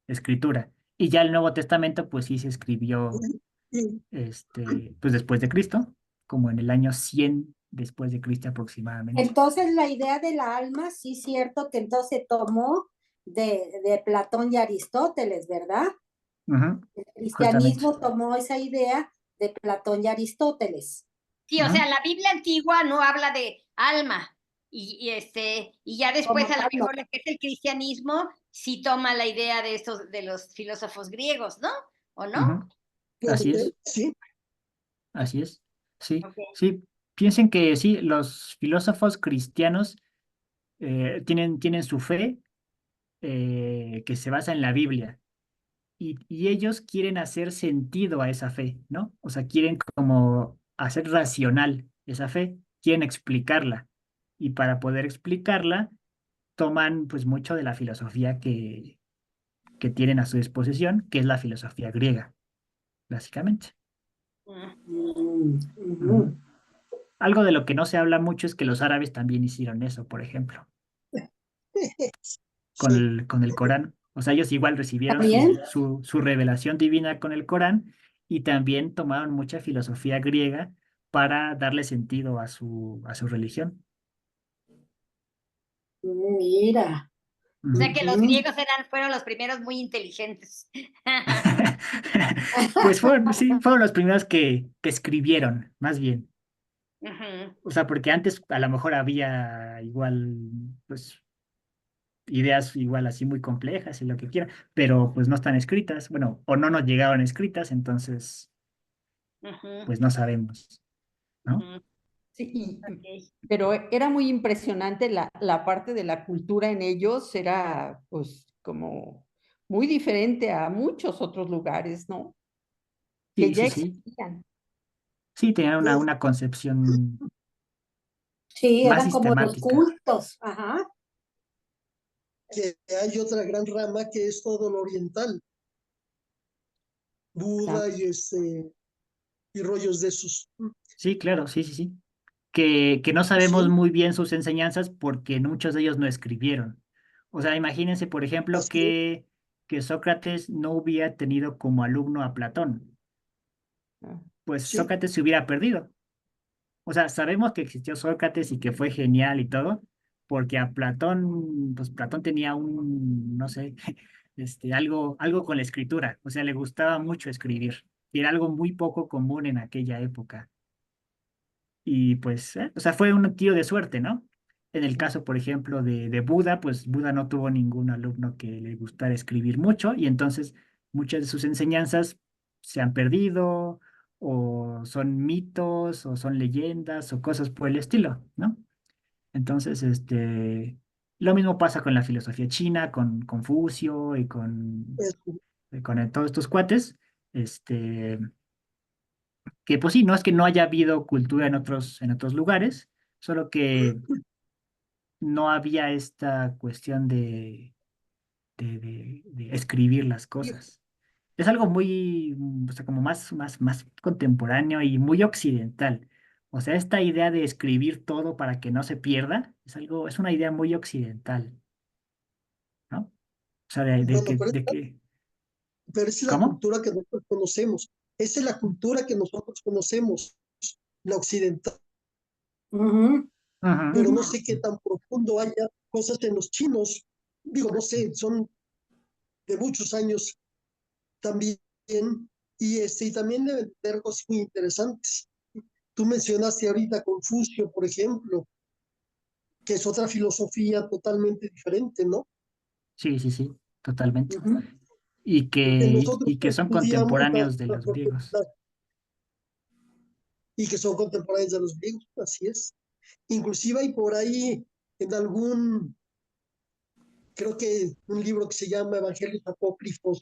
escritura. Y ya el Nuevo Testamento, pues sí se escribió y pues después de Cristo, como en el año 100 después de Cristo aproximadamente. Entonces la idea de la alma, sí, cierto que entonces tomó de Platón y Aristóteles, ¿verdad? Ujú, El justamente. cristianismo tomó esa idea de Platón y Aristóteles. Sí, o sea, Ujú, la Biblia antigua no habla de alma. Y ya después, Como a lo tal, no. mejor, lo que es el cristianismo, sí toma la idea de estos, de los filósofos griegos, ¿no? ¿O no? ujú. puede Así ser, es, sí, así es. Sí, Ok. sí. Piensen que sí, los filósofos cristianos tienen su fe que se basa en la Biblia. Y ellos quieren hacer sentido a esa fe, ¿no? O sea, quieren como hacer racional esa fe, quieren explicarla. Y para poder explicarla, toman pues mucho de la filosofía que tienen a su disposición, que es la filosofía griega, básicamente. Mm. Ujú. Ujú. Algo de lo que no se habla mucho es que los árabes también hicieron eso, por ejemplo, sí, con el Corán. O sea, ellos igual recibieron ¿También? su revelación divina con el Corán y también tomaron mucha filosofía griega para darle sentido a su religión. Mira. O sea Ujú. que los Ujú. griegos fueron los primeros muy inteligentes. Pues sí, fueron los primeros que escribieron, más bien. Ujú, O sea, porque antes a lo mejor había igual, pues, ideas igual así muy complejas y lo que quieran, pero pues no están escritas, bueno, o no nos llegaron escritas, entonces, ujú, pues no sabemos, ¿no? ujú. Sí, Ok. pero era muy impresionante la parte de la cultura en ellos, era pues como muy diferente a muchos otros lugares, ¿no? Que Sí, ya sí, sí. existían. Sí, tenían una concepción Sí, más eran como los sistemática. cultos. Ajá. que hay otra gran rama que es todo lo oriental, Ah, Buda y rollos de esos. Sí, claro, sí, sí, sí. Que no sabemos Sí, muy bien sus enseñanzas porque muchos de ellos no escribieron. O sea, imagínense, por ejemplo, así es, que Sócrates no hubiera tenido como alumno a Platón, ah. pues sí, Sócrates se hubiera perdido. O sea, sabemos que existió Sócrates y que fue genial y todo, porque a Platón, pues Platón tenía no sé, algo con la escritura, o sea, le gustaba mucho escribir, y era algo muy poco común en aquella época. Y pues, o sea, fue un tiro de suerte, ¿no? En el caso, por ejemplo, de Buda, pues Buda no tuvo ningún alumno que le gustara escribir mucho y entonces muchas de sus enseñanzas se han perdido o son mitos o son leyendas o cosas por el estilo, ¿no? Entonces, lo mismo pasa con la filosofía china, con Confucio y Es, con todos estos cuates, este, que pues sí, no es que no haya habido cultura en otros lugares, solo que no había esta cuestión de escribir las cosas. Es algo muy, o sea, como más contemporáneo y muy occidental. O sea, esta idea de escribir todo para que no se pierda, es una idea muy occidental, ¿no? O sea, bueno, pero esa es la ¿cómo? cultura que nosotros conocemos. Esa es la cultura que nosotros conocemos, la occidental. Ujú. Ujú. Pero no sé qué tan profundo haya cosas en los chinos. Digo, no sé, son de muchos años también, y también deben tener cosas muy interesantes. Tú mencionaste ahorita Confucio, por ejemplo, que es otra filosofía totalmente diferente, ¿no? Sí, sí, sí, totalmente. Ujú. Y Que que, nosotros y que son estudiamos contemporáneos de los griegos. y que son contemporáneos de los griegos, así es. Inclusive hay por ahí en creo que un libro que se llama Evangelios Apócrifos,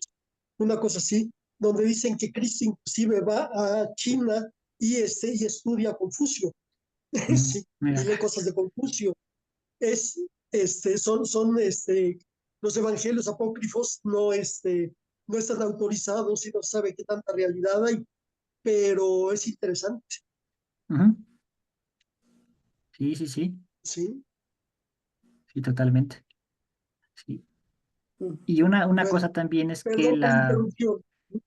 una cosa así, donde dicen que Cristo inclusive va a China y estudia a Confucio, sí, y Mira, lee cosas de Confucio. Es, los evangelios apócrifos no están autorizados y no se sabe qué tanta realidad hay, pero es interesante, ujú. Sí, sí, sí, ¿sí? sí, totalmente. Sí. Ujú. Y una Bueno, cosa también es que perdón por la interrupción.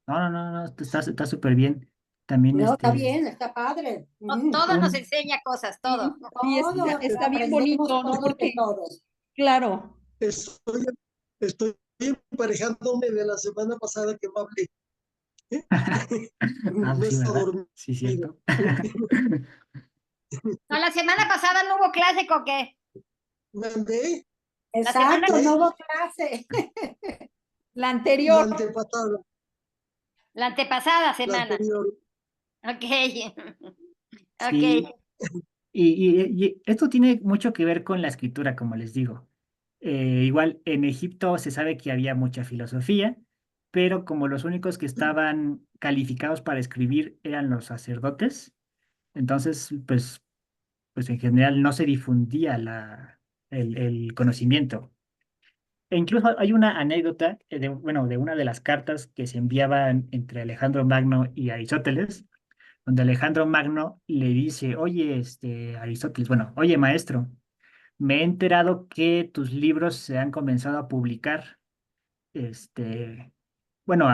no, no, no, no, está súper bien. También No, está bien, está padre. Ujú. Todo nos un, enseña cosas, todo. Sí, sí, Todos está bien aprendemos bonito, ¿no? todos de Porque, todos. claro, Estoy, estoy emparejándome de la semana pasada que no hablé. No pues sí, está ¿verdad? dormido. Sí, cierto. No, la semana pasada no hubo clase, ¿con qué? Mandé La semana, Exacto, no hubo clase. la la anterior, antepatada, la antepasada la semana. anterior. Ok, Sí, ok. y esto tiene mucho que ver con la escritura, como les digo. Igual en Egipto se sabe que había mucha filosofía, pero como los únicos que estaban calificados para escribir eran los sacerdotes, entonces, pues en general no se difundía el conocimiento. E incluso hay una anécdota bueno, de una de las cartas que se enviaban entre Alejandro Magno y Aristóteles, donde Alejandro Magno le dice, oye, Aristóteles, bueno, oye, maestro, me he enterado que tus libros se han comenzado a publicar, bueno,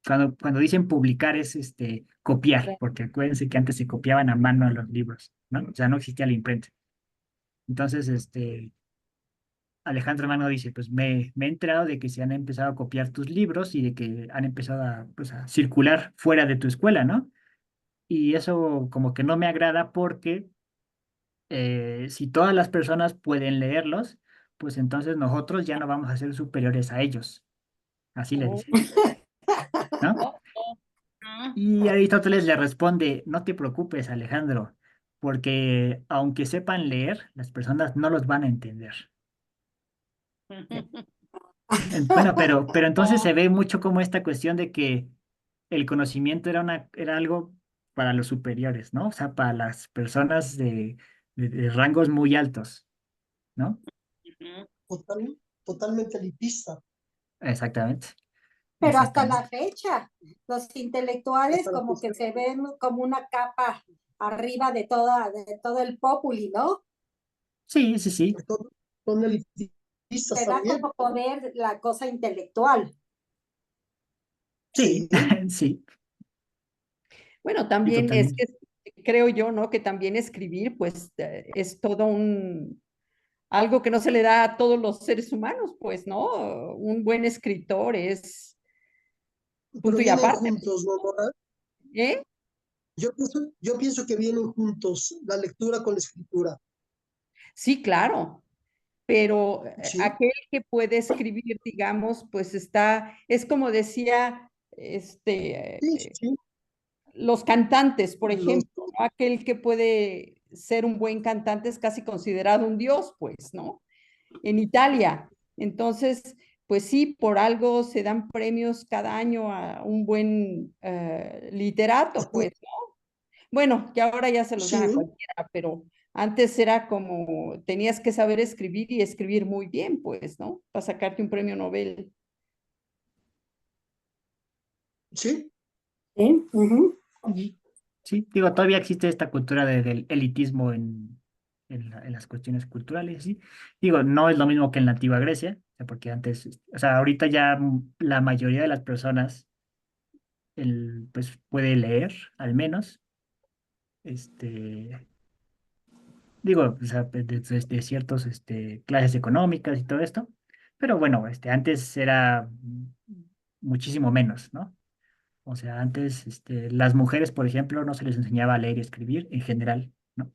cuando dicen publicar es copiar, porque acuérdense que antes se copiaban a mano los libros, ¿no? O sea, no existía la imprenta. Entonces, Alejandro Magno dice, pues me he enterado de que se han empezado a copiar tus libros y de que han empezado pues, a circular fuera de tu escuela, ¿no? Y eso como que no me agrada porque si todas las personas pueden leerlos, pues entonces nosotros ya no vamos a ser superiores a ellos. Así le oh, dice, ¿no? oh, oh, Mm, Y Aristóteles le responde, no te preocupes, Alejandro, porque aunque sepan leer, las personas no los van a entender. Bueno, pero entonces oh. se ve mucho como esta cuestión de que el conocimiento era algo para los superiores, ¿no? O sea, para las personas de rangos muy altos, ¿no? Totalmente elitista. Exactamente, Pero hasta exactamente. la fecha, los intelectuales Hasta la como que fecha. se ven como una capa arriba de todo el populi, ¿no? Sí, sí, sí, Son, son elitistas Te da también. como poder la cosa intelectual. sí, Sí, sí, Bueno, sí, también es totalmente. que creo yo, ¿no? Que también escribir, pues, es todo algo que no se le da a todos los seres humanos, pues, ¿no? Un buen escritor es Pero punto y vienen aparte, juntos, ¿no, Nora? ¿eh? Yo pienso que vienen juntos la lectura con la escritura, Sí, claro, pero ¿sí? aquel que puede escribir, digamos, pues es como decía, Sí, sí. los cantantes, por Los, ejemplo, ¿no? Aquel que puede ser un buen cantante es casi considerado un dios, pues, ¿no? En Italia. Entonces, pues sí, por algo se dan premios cada año a un buen literato, pues, ¿no? Bueno, que ahora ya se los dan a sí, cualquiera, pero antes era como tenías que saber escribir y escribir muy bien, pues, ¿no? Para sacarte un premio Nobel. sí. Sí, ujú. Y sí, digo, todavía existe esta cultura del elitismo en las cuestiones culturales, ¿sí? Digo, no es lo mismo que en la antigua Grecia, o sea, porque antes, o sea, ahorita ya la mayoría de las personas, pues, puede leer, al menos, este, digo, o sea, de ciertos, clases económicas y todo esto, pero bueno, antes era muchísimo menos, ¿no? O sea, antes, las mujeres, por ejemplo, no se les enseñaba a leer y escribir en general, ¿no?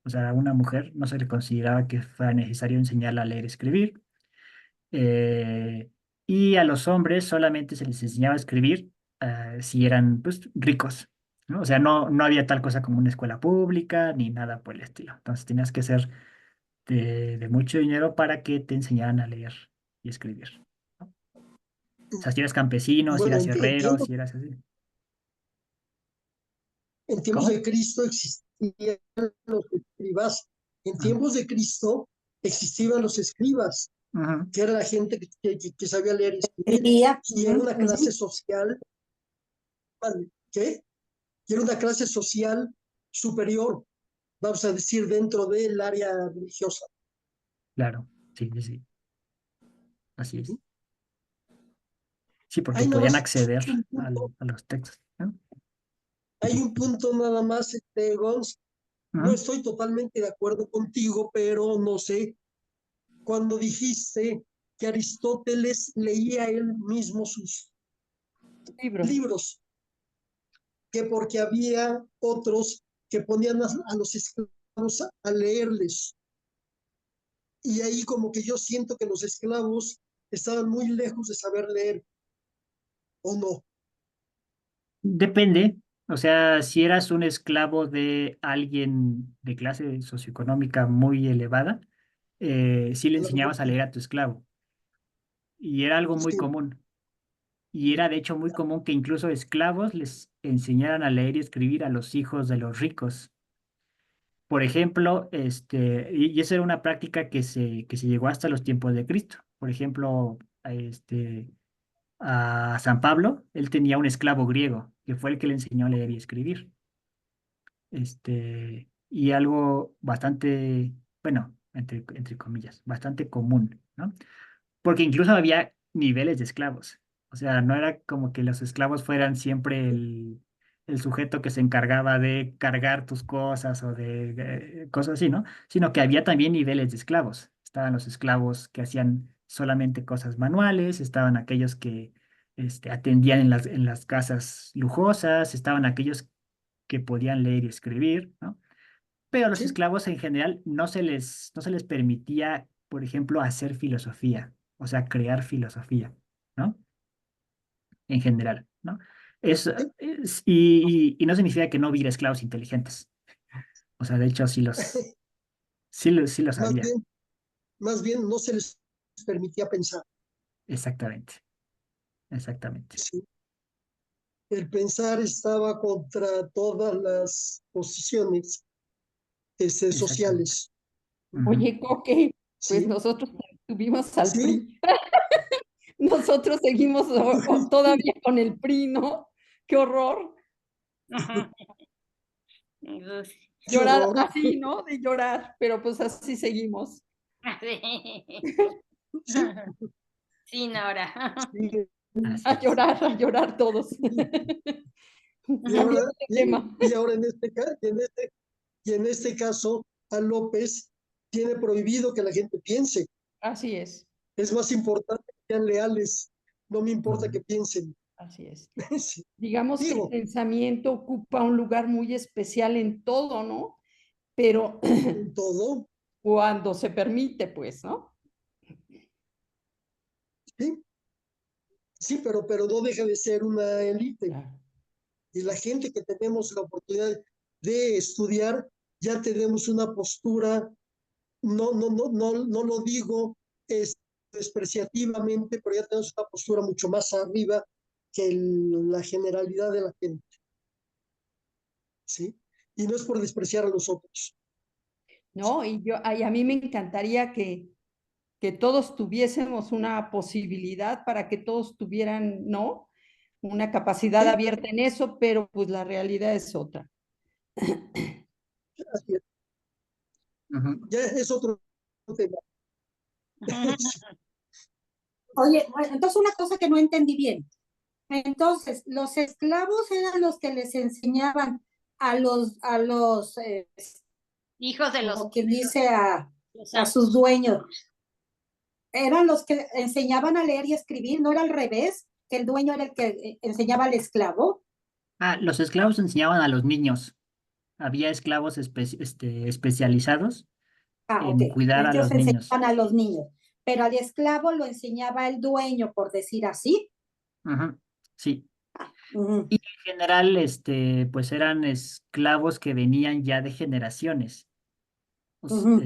O sea, a una mujer no se le consideraba que fuera necesario enseñarla a leer y escribir. eh, y a los hombres solamente se les enseñaba a escribir si eran, pues, ricos, ¿no? O sea, no había tal cosa como una escuela pública ni nada por el estilo. Entonces tenías que ser de mucho dinero para que te enseñaran a leer y escribir, ¿no? O sea, si eras campesino, si Bueno, eras herrero, entiendo, si eras así. en tiempos ¿Cómo? de Cristo existían los escribas. En Ujú, tiempos de Cristo existían los escribas, ujú. que era la gente que sabía leer y escribir, Escribía, y era ujú, una ujú. clase social, ¿vale? ¿Qué? Y era una clase social superior, vamos a decir, dentro del área religiosa. Claro, sí, sí, sí, así es. Sí, porque Hay nada podían más acceder un punto, a los textos, ¿no? hay un punto nada más, Gons, no Ujú. estoy totalmente de acuerdo contigo, pero no sé, cuando dijiste que Aristóteles leía él mismo sus Libros. libros, que porque había otros que ponían a los esclavos a leerles. Y ahí como que yo siento que los esclavos estaban muy lejos de saber leer, ¿o no? Depende, o sea, si eras un esclavo de alguien de clase socioeconómica muy elevada, sí le A lo mejor enseñabas a leer a tu esclavo. Y era algo muy sí, común. Y era de hecho muy común que incluso esclavos les enseñaran a leer y escribir a los hijos de los ricos. Por ejemplo, y esa era una práctica que se llegó hasta los tiempos de Cristo. Por ejemplo, a San Pablo, él tenía un esclavo griego, que fue el que le enseñó a leer y escribir. Y algo bastante, bueno, entre comillas, bastante común, ¿no? Porque incluso había niveles de esclavos. O sea, no era como que los esclavos fueran siempre el sujeto que se encargaba de cargar tus cosas o de cosas así, ¿no? Sino que había también niveles de esclavos. Estaban los esclavos que hacían solamente cosas manuales, estaban aquellos que atendían en las casas lujosas, estaban aquellos que podían leer y escribir, ¿no? Pero a los sí, esclavos en general no se les permitía, por ejemplo, hacer filosofía, o sea, crear filosofía, ¿no? En general, ¿no? sí. Y no significa que no hubiera esclavos inteligentes. O sea, de hecho, sí los Más había. bien, más bien no se les permitía pensar. Exactamente, exactamente. Sí. El pensar estaba contra todas las posiciones Exactamente. sociales. Ujú. Oye, Coque, pues Sí, nosotros tuvimos al sí, PRI. Nosotros seguimos todavía con el PRI, ¿no? Qué horror. Uf, qué Llorar horror. así, ¿no? De llorar, pero pues así seguimos. sí. Sí, Sí, Nora. sí, Así es. A llorar todos. Y ahora, Cambiando de tema. y ahora y en este caso, a López tiene prohibido que la gente piense. Así es, Es más importante que sean leales. No me importa que piensen. así es. Sí, Digamos que el digo, pensamiento ocupa un lugar muy especial en todo, ¿no? Pero en todo, cuando se permite, pues, ¿no? sí, sí, pero no deja de ser una élite. Claro. Y la gente que tenemos la oportunidad de estudiar, ya tenemos una postura, no lo digo despreciativamente, pero ya tenemos una postura mucho más arriba que la generalidad de la gente, ¿sí? Y no es por despreciar a los otros. ¿No? Y a mí me encantaría que todos tuviésemos una posibilidad para que todos tuvieran, ¿no? Una capacidad Sí, abierta en eso, pero pues la realidad es otra. así es. Ujú. Ya es otro tema. Sí. Oye, bueno, entonces una cosa que no entendí bien. Entonces, los esclavos eran los que les enseñaban a los, Hijos de los, como quien de los, dice, los a amos. sus dueños. Eran los que enseñaban a leer y escribir, no era al revés, que el dueño era el que enseñaba al esclavo. Ah, los esclavos enseñaban a los niños. Había esclavos especializados Ah, ok. en cuidar a Ellos los niños. enseñaban a los niños, pero al esclavo lo enseñaba el dueño, por decir así. Ujú, sí. Ujú, Y en general, pues eran esclavos que venían ya de generaciones. ujú,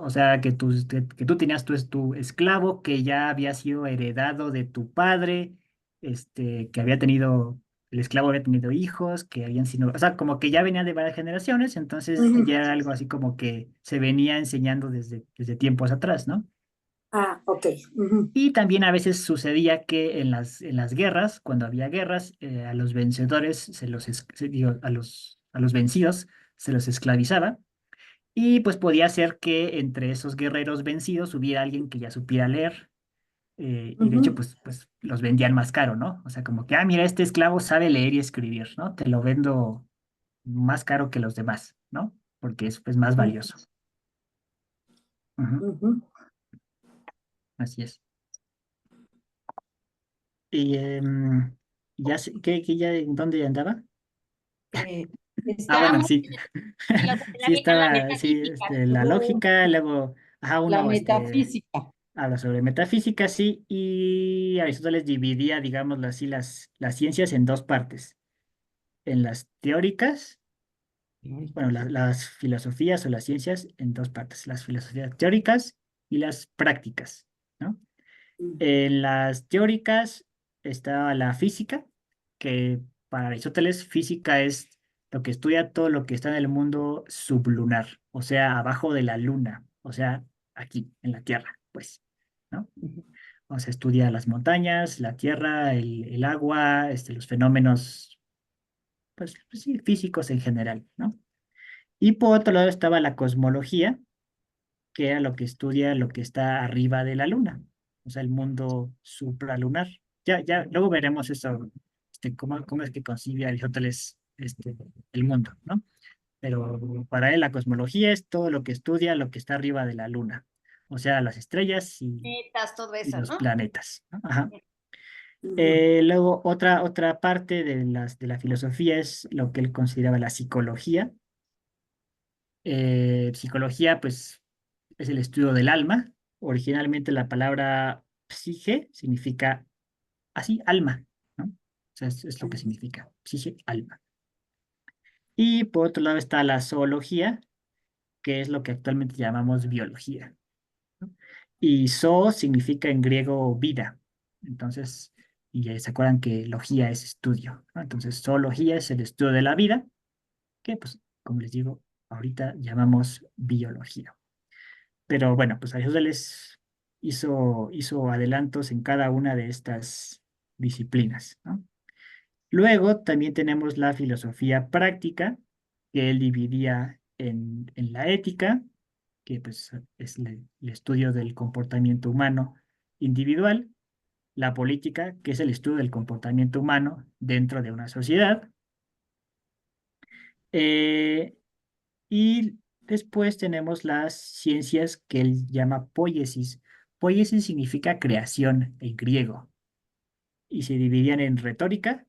O sea, que tú tenías tu esclavo que ya había sido heredado de tu padre, que había tenido, el esclavo había tenido hijos, que habían sido, o sea, como que ya venía de varias generaciones, entonces ujú. ya era algo así como que se venía enseñando desde tiempos atrás, ¿no? Ah, ok. Ujú, Y también a veces sucedía que en las guerras, cuando había guerras, a los vencedores, digo, a los vencidos se los esclavizaba. Y pues podía ser que entre esos guerreros vencidos hubiera alguien que ya supiera leer. Y de hecho, ujú, pues los vendían más caro, ¿no? O sea, como que, mira, este esclavo sabe leer y escribir, ¿no? Te lo vendo más caro que los demás, ¿no? Porque es pues más valioso. Ujú, ujú. así es. Y ya sé, ¿en dónde andaba? Eh, Bueno, Estábamos Estamos sí. Sí, en la estaba, sí, metafísica. la lógica, luego, la uno, metafísica. habla sobre metafísica, sí, y Aristóteles dividía, digámoslo así, las ciencias en dos partes, en las teóricas, bueno, las filosofías o las ciencias en dos partes, las filosofías teóricas y las prácticas, ¿no? En las teóricas estaba la física, que para Aristóteles física es lo que estudia todo lo que está en el mundo sublunar, o sea, abajo de la luna, o sea, aquí, en la Tierra, pues, ¿no? Ujú. O sea, estudia las montañas, la tierra, el agua, los fenómenos, pues sí, físicos en general, ¿no? Y por otro lado estaba la cosmología, que era lo que estudia lo que está arriba de la luna, o sea, el mundo supralunar. Ya, luego veremos eso, cómo es que concibe Aristóteles, el mundo, ¿no? Pero para él la cosmología es todo lo que estudia lo que está arriba de la luna, o sea, las estrellas Metas, todo y eso, los ¿no? planetas, ¿no? Ajá. Ujú, Luego, otra parte de la filosofía es lo que él consideraba la psicología. Psicología, pues, es el estudio del alma. Originalmente la palabra psique significa así, alma, ¿no? O sea, es lo que significa, psique, alma. Y por otro lado está la zoología, que es lo que actualmente llamamos biología, ¿no? Y zo significa en griego vida. Entonces, y ya se acuerdan que logía es estudio, ¿no? Entonces, zoología es el estudio de la vida, que pues, como les digo, ahorita llamamos biología. Pero bueno, pues Aristóteles hizo adelantos en cada una de estas disciplinas, ¿no? Luego también tenemos la filosofía práctica, que él dividía en la ética, que pues es el estudio del comportamiento humano individual, la política, que es el estudio del comportamiento humano dentro de una sociedad, Eh, y después tenemos las ciencias que él llama poiesis. Poiesis significa creación en griego y se dividían en retórica,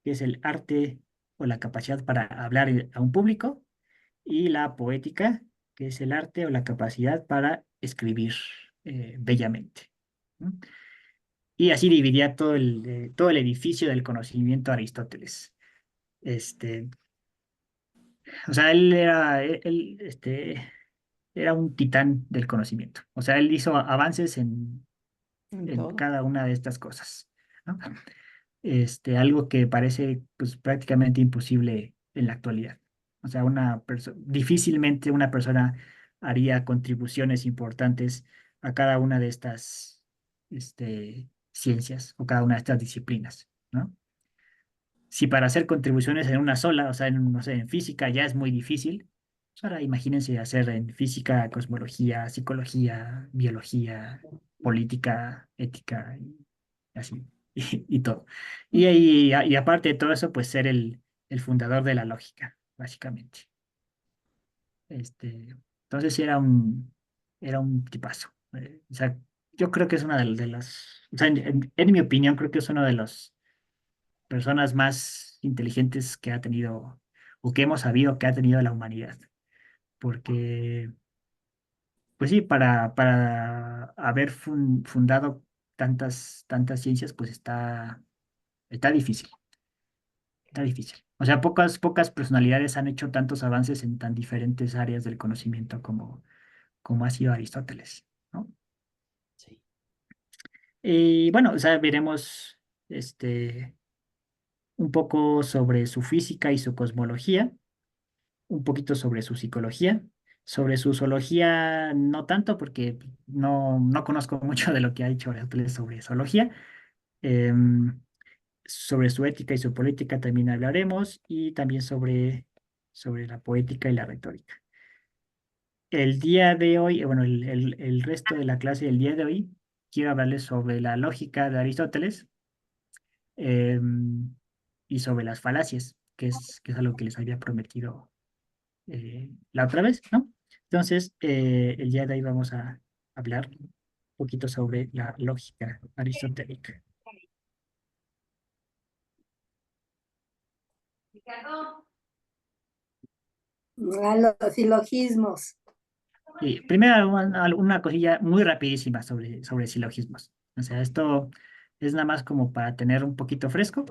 que es el arte o la capacidad para hablar a un público, y la poética, que es el arte o la capacidad para escribir bellamente. ¿No? Y así dividía todo el edificio del conocimiento Aristóteles. Este, o sea, era un titán del conocimiento. O sea, él hizo avances En en todo. cada una de estas cosas, ¿no? Algo que parece pues, prácticamente imposible en la actualidad. O sea, difícilmente una persona haría contribuciones importantes a cada una de estas ciencias o cada una de estas disciplinas, ¿no? Si para hacer contribuciones en una sola, o sea, no sé, en física ya es muy difícil, pues ahora imagínense hacer en física, cosmología, psicología, biología, política, ética, y así, y todo. Y aparte de todo eso, pues ser el fundador de la lógica, básicamente. Entonces sí era un tipazo. O sea, yo creo que es una de las, o sea, en mi opinión, creo que es una de las personas más inteligentes que ha tenido, o que hemos sabido que ha tenido la humanidad. Porque, pues sí, para haber fundado tantas ciencias, pues está difícil, está difícil. O sea, pocas personalidades han hecho tantos avances en tan diferentes áreas del conocimiento como ha sido Aristóteles, ¿no? Sí. Y bueno, o sea, veremos un poco sobre su física y su cosmología, un poquito sobre su psicología, sobre su zoología no tanto porque no conozco mucho de lo que ha dicho Aristóteles sobre zoología. Em, Sobre su ética y su política también hablaremos y también sobre la poética y la retórica. El día de hoy, bueno, el resto de la clase del día de hoy, quiero hablarles sobre la lógica de Aristóteles em, y sobre las falacias, que es algo que les había prometido la otra vez, ¿no? Entonces, el día de hoy vamos a hablar un poquito sobre la lógica aristotélica. Ricardo, A los silogismos. Y primero, una cosilla muy rapidísima sobre silogismos. O sea, esto es nada más como para tener un poquito fresco.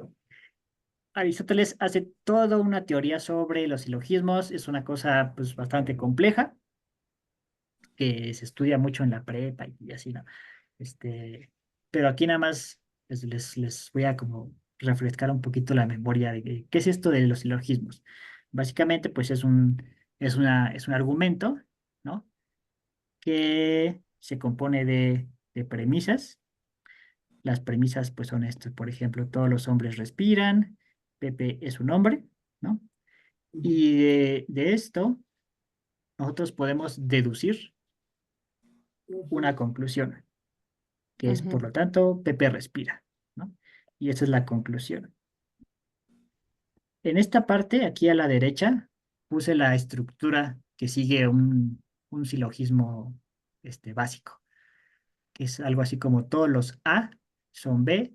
Aristóteles hace toda una teoría sobre los silogismos. Es una cosa pues bastante compleja que se estudia mucho en la prepa y así, ¿no? Este, pero aquí nada más les voy a como refrescar un poquito la memoria de qué es esto de los silogismos. Básicamente, pues es un argumento, ¿no? Que se compone de premisas. Las premisas, pues son estas, por ejemplo, todos los hombres respiran, Pepe es un hombre, ¿no? Y de esto, nosotros podemos deducir una conclusión, que es, por Ujú. lo tanto, Pepe respira, ¿no? Y esa es la conclusión. En esta parte, aquí a la derecha, puse la estructura que sigue un silogismo básico, que es algo así como todos los A son B.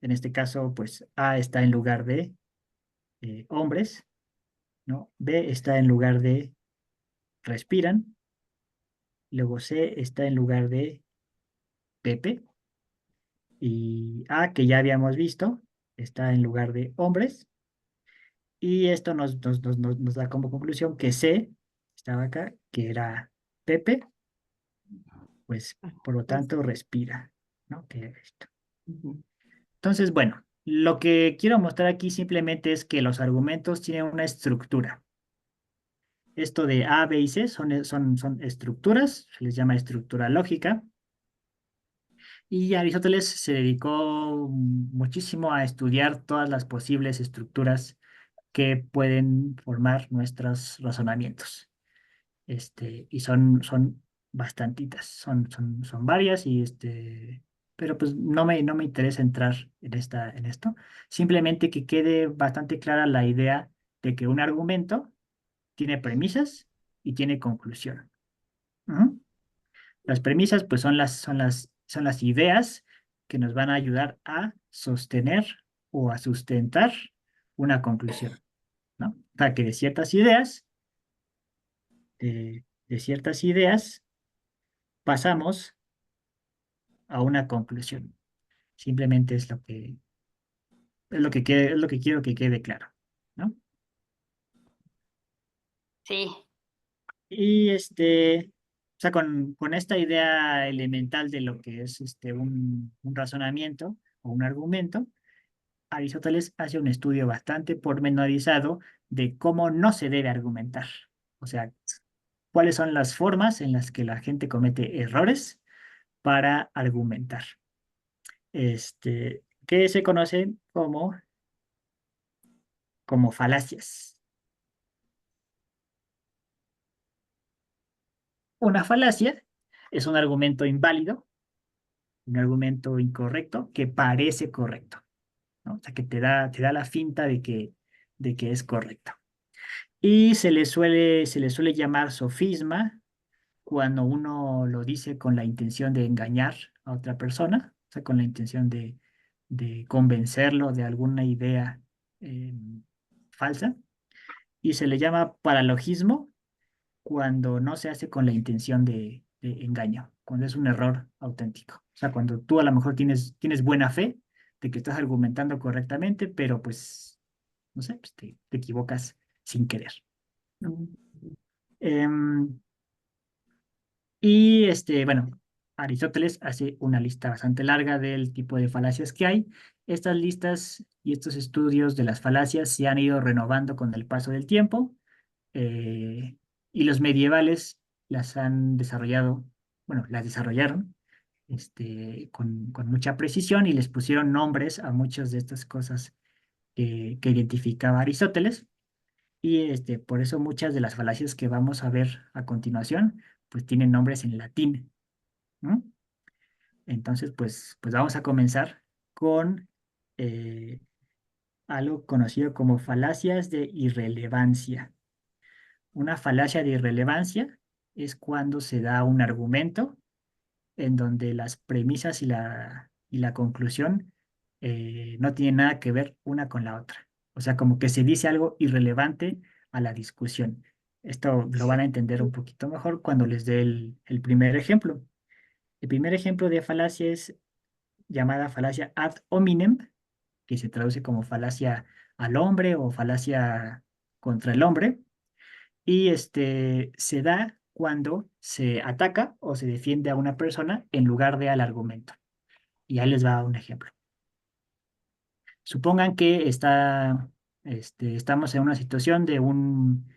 En este caso, pues A está en lugar de hombres, ¿no? B está en lugar de respiran. Luego C está en lugar de Pepe. Y A, que ya habíamos visto, está en lugar de hombres. Y esto nos da como conclusión que C estaba acá, que era Pepe, pues Ah, por lo es- tanto respira, ¿no? Que era esto. ujú. Entonces, bueno, lo que quiero mostrar aquí simplemente es que los argumentos tienen una estructura. Esto de A, B y C son estructuras, se les llama estructura lógica. Y Aristóteles se dedicó muchísimo a estudiar todas las posibles estructuras que pueden formar nuestros razonamientos. Y son bastantitas, son varias pero pues no me interesa entrar en esto. Simplemente que quede bastante clara la idea de que un argumento tiene premisas y tiene conclusión. Ujú. Las premisas, pues, son las ideas que nos van a ayudar a sostener o a sustentar una conclusión, ¿no? O sea, que de ciertas ideas pasamos a una conclusión. Simplemente es lo que quiero que quede claro, ¿no? Sí, Y o sea, con esta idea elemental de lo que es un razonamiento o un argumento, Aristóteles hace un estudio bastante pormenorizado de cómo no se debe argumentar. O sea, cuáles son las formas en las que la gente comete errores para argumentar. Que se conocen como falacias. Una falacia es un argumento inválido, un argumento incorrecto que parece correcto, ¿no? O sea, que te da la finta de que es correcto. Y se le suele llamar sofisma cuando uno lo dice con la intención de engañar a otra persona, o sea, con la intención de convencerlo de alguna idea eh, falsa. Y se le llama paralogismo cuando no se hace con la intención de engaño, cuando es un error auténtico. O sea, cuando tú a lo mejor tienes buena fe de que estás argumentando correctamente, pero pues, no sé, pues te equivocas sin querer, ¿no? Em, y bueno, Aristóteles hace una lista bastante larga del tipo de falacias que hay. Estas listas y estos estudios de las falacias se han ido renovando con el paso del tiempo, eh, y los medievales las han desarrollado, bueno, las desarrollaron con mucha precisión y les pusieron nombres a muchas de estas cosas que identificaba Aristóteles. Y por eso muchas de las falacias que vamos a ver a continuación, pues tienen nombres en latín, ¿no? Entonces, pues vamos a comenzar con eh, algo conocido como falacias de irrelevancia. Una falacia de irrelevancia es cuando se da un argumento en donde las premisas y la conclusión no tienen nada que ver una con la otra. O sea, como que se dice algo irrelevante a la discusión. Esto lo van a entender un poquito mejor cuando les dé el primer ejemplo. El primer ejemplo de falacia es llamada falacia ad hominem, que se traduce como falacia al hombre o falacia contra el hombre. Y se da cuando se ataca o se defiende a una persona en lugar de al argumento. Y ahí les va un ejemplo. Supongan que estamos en una situación de un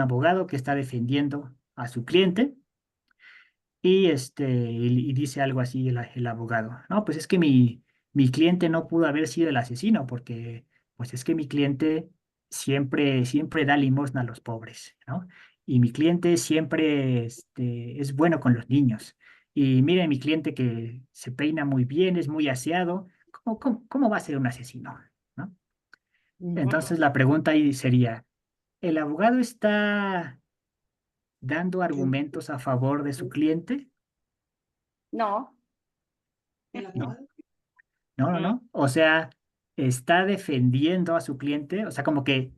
abogado que está defendiendo a su cliente y dice algo así el abogado. No, pues es que mi cliente no pudo haber sido el asesino porque pues es que mi cliente siempre da limosna a los pobres, ¿no? Y mi cliente siempre es bueno con los niños. Y mire, mi cliente que se peina muy bien, es muy aseado. ¿Cómo va a ser un asesino? ¿No? Entonces la pregunta ahí sería, ¿el abogado está dando argumentos a favor de su cliente? no. No. No. O sea, está defendiendo a su cliente, o sea, como que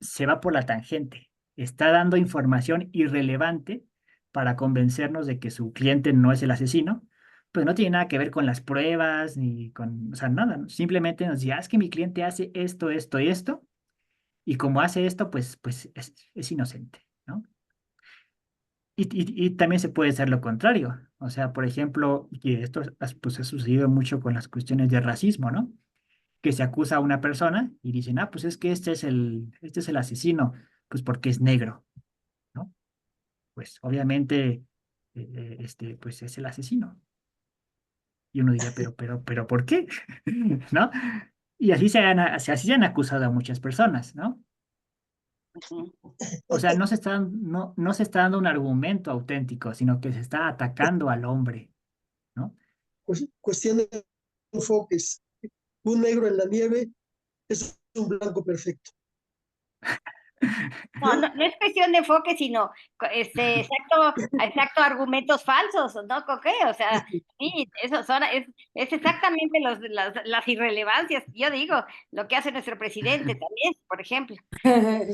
se va por la tangente. Está dando información irrelevante para convencernos de que su cliente no es el asesino, pero no tiene nada que ver con las pruebas ni con, o sea, nada, ¿no? Simplemente nos dice, es que mi cliente hace esto, esto y esto, y como hace esto, pues es inocente, ¿no? Y también se puede ser lo contrario. O sea, por ejemplo, y esto pues, ha sucedido mucho con las cuestiones de racismo, ¿no? Que se acusa a una persona y dicen, ah, pues es que este es el asesino, pues porque es negro, ¿no? Pues obviamente, pues es el asesino. Y uno diría, pero, ¿por qué? ¿No? Y así se han acusado a muchas personas, ¿no? Ujú. O sea, no se está dando un argumento auténtico, sino que se está atacando al hombre, ¿no? Cuestión de enfoques. Un negro en la nieve es un blanco perfecto. No, no, no es cuestión de enfoque, sino exacto argumentos falsos, ¿no, Coque? O sea, sí, eso son, es exactamente las irrelevancias. Yo digo, lo que hace nuestro presidente también, por ejemplo.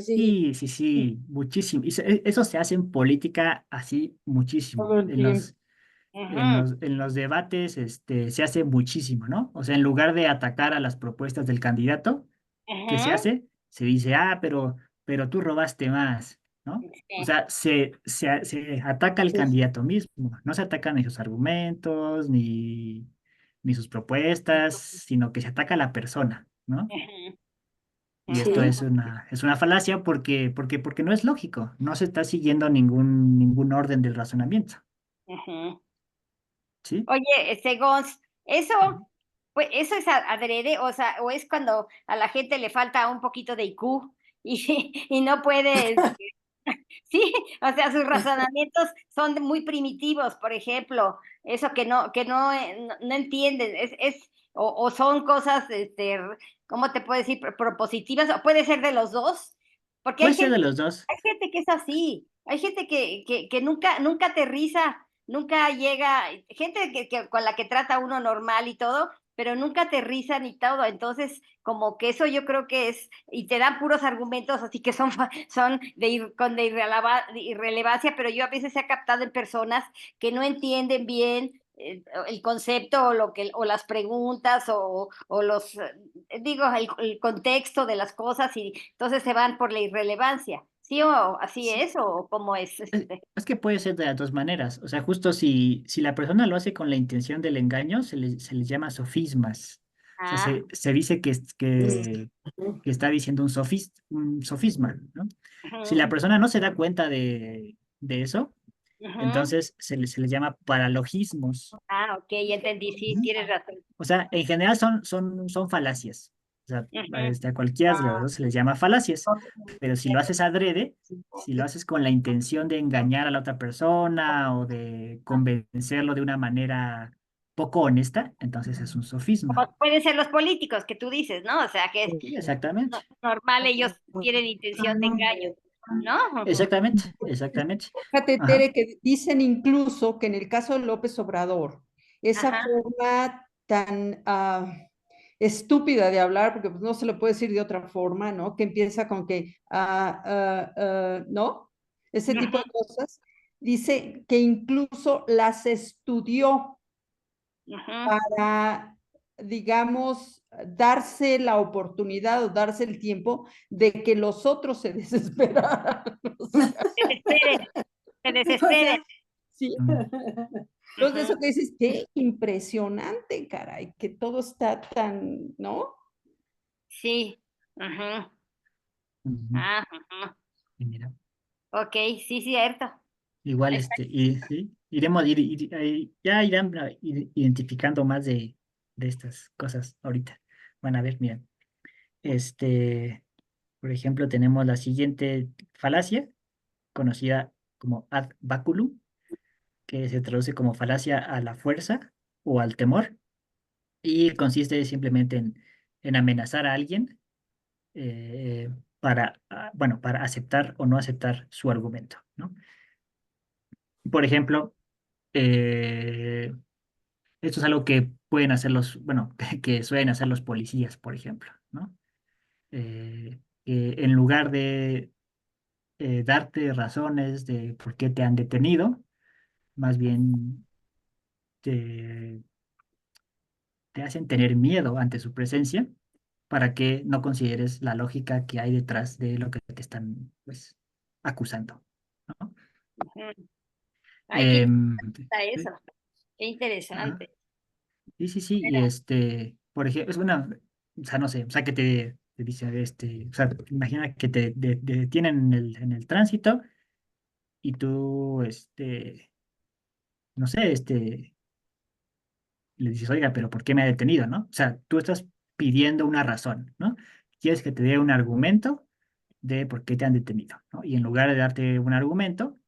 Sí, Sí, sí, sí, muchísimo. Y eso se hace en política así muchísimo. todo el tiempo. Ujú, En los debates se hace muchísimo, ¿no? O sea, en lugar de atacar a las propuestas del candidato, ¿qué se ujú, hace? Se dice, pero tú robaste más, ¿no? O sí, sea, se ataca al candidato mismo, no se atacan ni sus argumentos, ni sus propuestas, sino que se ataca a la persona, ¿no? ujú, Y esto ujú. es una falacia porque no es lógico, no se está siguiendo ningún orden del razonamiento, Ujú. ¿sí? Oye, Gons, eso, pues, eso es adrede, o sea, o es cuando a la gente le falta un poquito de IQ y no puede, sí, o sea, sus razonamientos son muy primitivos, por ejemplo, eso que no entienden, o son cosas, ¿cómo te puedo decir? Propositivas, o puede ser de los dos, porque Puede ser de los dos. hay gente que es así, hay gente que nunca aterriza, nunca llega, gente con la que trata uno normal y todo, pero nunca aterriza ni todo, entonces como que eso yo creo que es, y te dan puros argumentos así que son con de irrelevancia, pero yo a veces he captado en personas que no entienden bien el concepto o las preguntas o digo, el contexto de las cosas y entonces se van por la irrelevancia. ¿Sí o así Sí. es o cómo es? Es que puede ser de las dos maneras. O sea, justo si la persona lo hace con la intención del engaño, se les llama sofismas. O sea, Ah, se dice que está diciendo un sofisma, ¿no? Si ujú, la persona no se da cuenta de eso, ujú. entonces se les llama paralogismos. Ah, ok, ya entendí, sí, Ujú. tienes razón. O sea, en general son falacias. O sea, Ujú. a cualquiera de los dos se les llama falacias. Pero si lo haces adrede, si lo haces con la intención de engañar a la otra persona o de convencerlo de una manera poco honesta, entonces es un sofisma. Como pueden ser los políticos que tú dices, ¿no? O sea, que es Sí, exactamente. normal, ellos tienen intención de engaño, ¿no? Ujú. Exactamente, exactamente. Fíjate, Ajá. Tere, que dicen incluso que en el caso de López Obrador, esa Ajá. forma tan estúpida de hablar, porque pues, no se lo puede decir de otra forma, ¿no? Que empieza con que, ¿no? Ese tipo de Ujú, cosas. Dice que incluso las estudió ujú. para, digamos, darse la oportunidad o darse el tiempo de que los otros se desesperaran. O sea, Desesperen, se o desesperen. sea, sí. Mm, Entonces, Ujú. eso que dices, qué impresionante, caray, que todo está tan, ¿no? Sí. Ujú. ujú. Ah, ujú. Y mira, Ok, sí, cierto. igual y sí, ya irán identificando más de estas cosas ahorita. Van a ver, mira. Este, por ejemplo, tenemos la siguiente falacia, conocida como ad baculum, que se traduce como falacia a la fuerza o al temor, y consiste simplemente en amenazar a alguien para aceptar o no aceptar su argumento, ¿no? Por ejemplo, eh, esto es algo que pueden hacer bueno, que suelen hacer los policías, por ejemplo, ¿no? Que en lugar de darte razones de por qué te han detenido, más bien te, te hacen tener miedo ante su presencia para que no consideres la lógica que hay detrás de lo que te están, pues, acusando, ¿no? Ujú. Ay, qué Em, está eso. sí, Qué ajá, interesante. sí, sí, sí, y Mira, por ejemplo, es una, o sea, no sé, o sea, que te dice, o sea, imagina que te detienen en el tránsito y tú, no sé, le dices, oiga, pero ¿por qué me ha detenido, no? O sea, tú estás pidiendo una razón, ¿no? Quieres que te dé un argumento de por qué te han detenido, ¿no? Y en lugar de darte un argumento,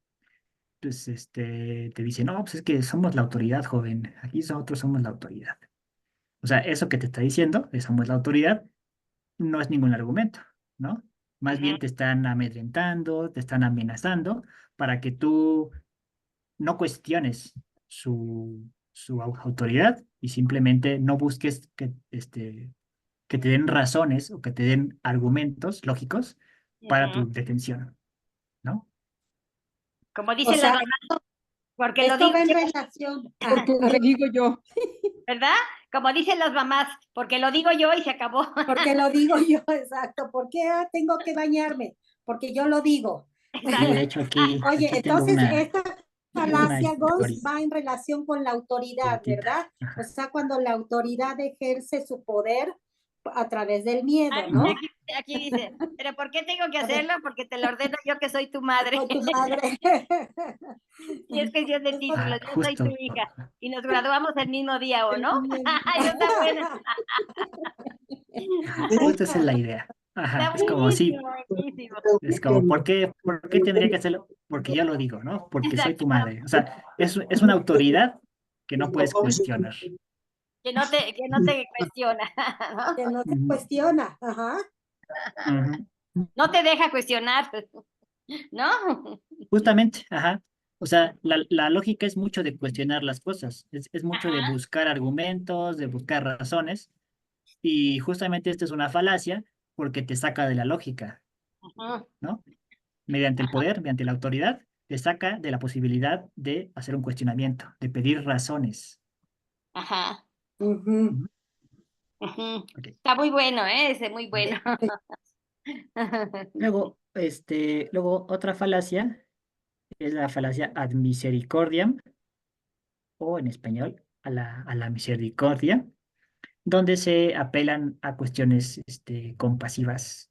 pues, te dice, no, pues es que somos la autoridad, joven, aquí nosotros somos la autoridad. O sea, eso que te está diciendo, de somos la autoridad, no es ningún argumento, ¿no? Más bien te están amedrentando, te están amenazando para que tú no cuestiones su autoridad y simplemente no busques que te den razones o que te den argumentos lógicos para tu Ujú. detención, ¿no? Como O dicen las sea, mamás, porque lo esto digo va en yo, relación, Porque lo digo yo. ¿verdad? Como dicen las mamás, porque lo digo yo y se acabó. porque lo digo yo, exacto. ¿Por qué tengo que bañarme? Porque yo lo digo. Sí, de Exacto. hecho aquí, Oye, aquí tengo entonces esta una falacia, Gons, historia va en relación con la autoridad, cortita. ¿verdad? O Ajá. sea, cuando la autoridad ejerce su poder a través del miedo, Ay, ¿no? aquí dice, pero ¿por qué tengo que A ver, hacerlo? Porque te lo ordeno yo que soy tu madre. con tu madre. Y es cuestión de Esto títulos, yo soy tu Justo, hija. Y nos graduamos el mismo día, ¿o el no? Eso está bueno. justo esa es la idea. Ajá, Está es como, sí, buenísimo, buenísimo. es como, ¿por qué tendría que hacerlo? Porque yo lo digo, ¿no? Porque soy tu Exacto. madre. O sea, es una autoridad que no puedes cuestionar. Que no te cuestiona, ¿no? que no se Ujú, cuestiona. Ajá. ujú. No te deja cuestionar, ¿no? Justamente, ajá. O sea, la lógica es mucho de cuestionar las cosas, es mucho de Ajá. buscar argumentos, de buscar razones, y justamente esta es una falacia porque te saca de la lógica, Ujú. ¿no? Mediante el poder, mediante la autoridad, te saca de la posibilidad de hacer un cuestionamiento, de pedir razones. Ajá. Ujú. Ujú, Ujú. ok. Está muy bueno, ¿eh? Ese muy bueno. Luego otra falacia es la falacia ad misericordiam, o en español, a la misericordia, donde se apelan a cuestiones compasivas.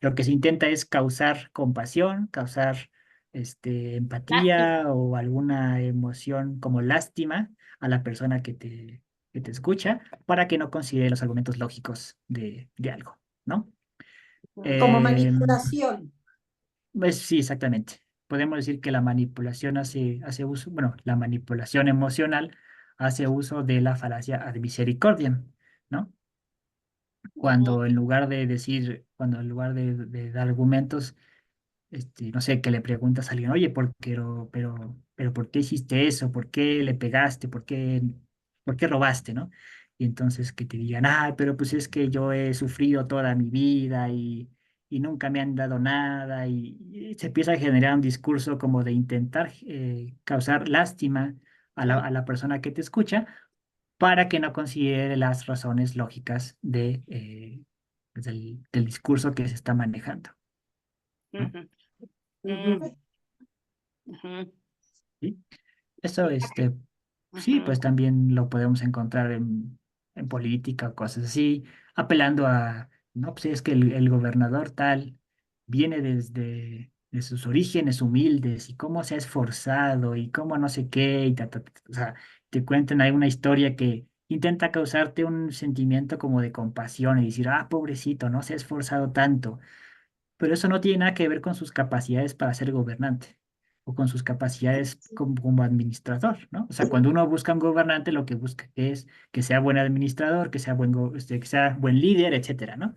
Lo que se intenta es causar compasión, causar Lástima. empatía o alguna emoción como lástima a la persona que te escucha para que no considere los argumentos lógicos de algo, ¿no? Como Em, manipulación. pues sí, exactamente. Podemos decir que la manipulación hace uso, bueno, la manipulación emocional hace uso de la falacia ad misericordiam, ¿no? Ujú. Cuando en lugar de dar argumentos, no sé, que le preguntas a alguien, oye, pero ¿por qué hiciste eso? ¿Por qué le pegaste? ¿Por qué robaste? ¿No? Y entonces que te digan, pero pues es que yo he sufrido toda mi vida y nunca me han dado nada, y se empieza a generar un discurso como de intentar causar lástima a la persona que te escucha para que no considere las razones lógicas pues, del discurso que se está manejando, ¿no? Ujú. Ujú. Ujú. ¿Sí? Eso, sí, Ujú. pues también lo podemos encontrar en política o cosas así, apelando no, pues es que el gobernador tal viene desde de sus orígenes humildes y cómo se ha esforzado y cómo no sé qué, y o sea, te cuentan ahí una historia que intenta causarte un sentimiento como de compasión y decir, pobrecito, no se ha esforzado tanto, pero eso no tiene nada que ver con sus capacidades para ser gobernante o con sus capacidades como administrador, ¿no? O sea, cuando uno busca un gobernante, lo que busca es que sea buen administrador, que sea buen líder, etcétera, ¿no?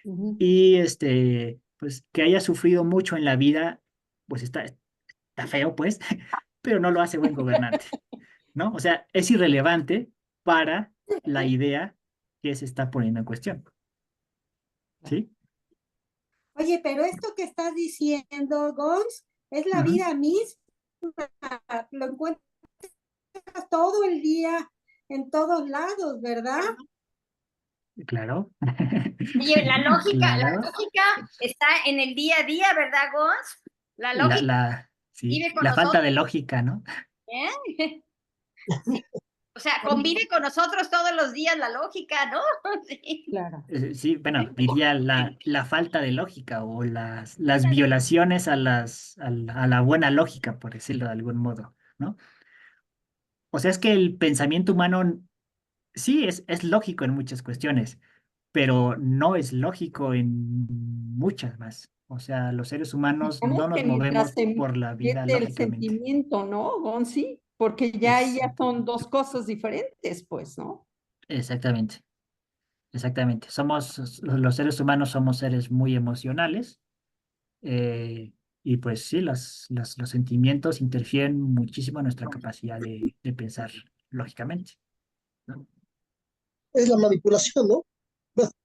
Ujú. Y pues que haya sufrido mucho en la vida, pues está feo, pues, pero no lo hace buen gobernante, ¿no? O sea, es irrelevante para la idea que se está poniendo en cuestión, ¿sí? Oye, pero esto que estás diciendo, Gons, es la Ujú, vida misma. Lo encuentras todo el día en todos lados, ¿verdad? claro. Oye, la Claro. lógica está en el día a día, ¿verdad, Gons? La lógica Sí, vive con la falta nosotros, de lógica, ¿no? ¿eh? Sí. O sea, convive con nosotros todos los días la lógica, ¿no? Sí. Claro. Sí, bueno, diría la falta de lógica o las violaciones a la buena lógica, por decirlo de algún modo, ¿no? O sea, es que el pensamiento humano sí es lógico en muchas cuestiones, pero no es lógico en muchas más. O sea, los seres humanos Digamos no nos que mientras movemos se por la vida mete el lógicamente. sentimiento, ¿no, Gonzi? Porque ya ahí ya son dos cosas diferentes, pues, ¿no? Exactamente. exactamente. Los seres humanos somos seres muy emocionales, y pues sí, los sentimientos interfieren muchísimo en nuestra capacidad de pensar lógicamente, ¿no? Es la manipulación, ¿no?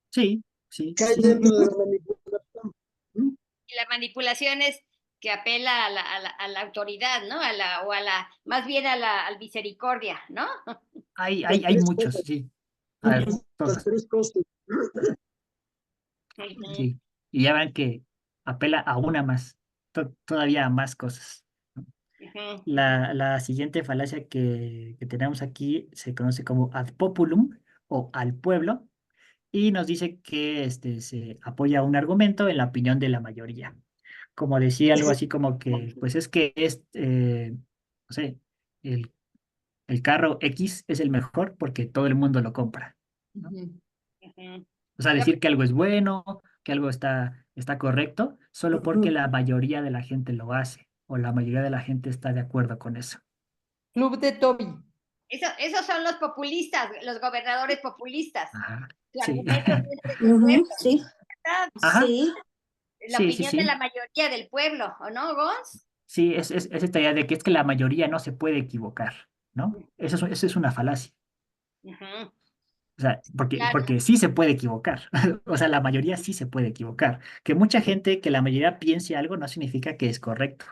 Sí, sí, Cae sí, dentro de la manipulación. ¿Mm? Y la manipulación es que apela a la autoridad, ¿no? Más bien al misericordia, ¿no? Las hay tres muchos, cosas, sí. A ver, las todos, tres cosas. Ujú, sí. Y ya ven que apela a una más, todavía a más cosas, ¿no? ujú. La siguiente falacia que tenemos aquí se conoce como ad populum o al pueblo y nos dice que se apoya un argumento en la opinión de la mayoría. Como decía algo así como que, pues es que no sé, el, el carro X es el mejor porque todo el mundo lo compra, ¿no? Ujú. Ujú. O sea, Ya, decir que algo es bueno, que algo está correcto, solo porque Ujú. la mayoría de la gente lo hace o la mayoría de la gente está de acuerdo con eso. Club de Toby. esos son los populistas, los gobernadores populistas. Ajá, Su sí, argumento siempre es el Ujú, pueblo, sí, ¿verdad? ajá, sí. La sí, sí, opinión de la sí. mayoría del pueblo, ¿o no, Gons? Sí, es esta idea de que es que la mayoría no se puede equivocar, ¿no? Eso es una falacia. Ujú, O sea, claro, porque sí se puede equivocar. O sea, la mayoría sí se puede equivocar. Que mucha gente, que la mayoría piense algo no significa que es correcto,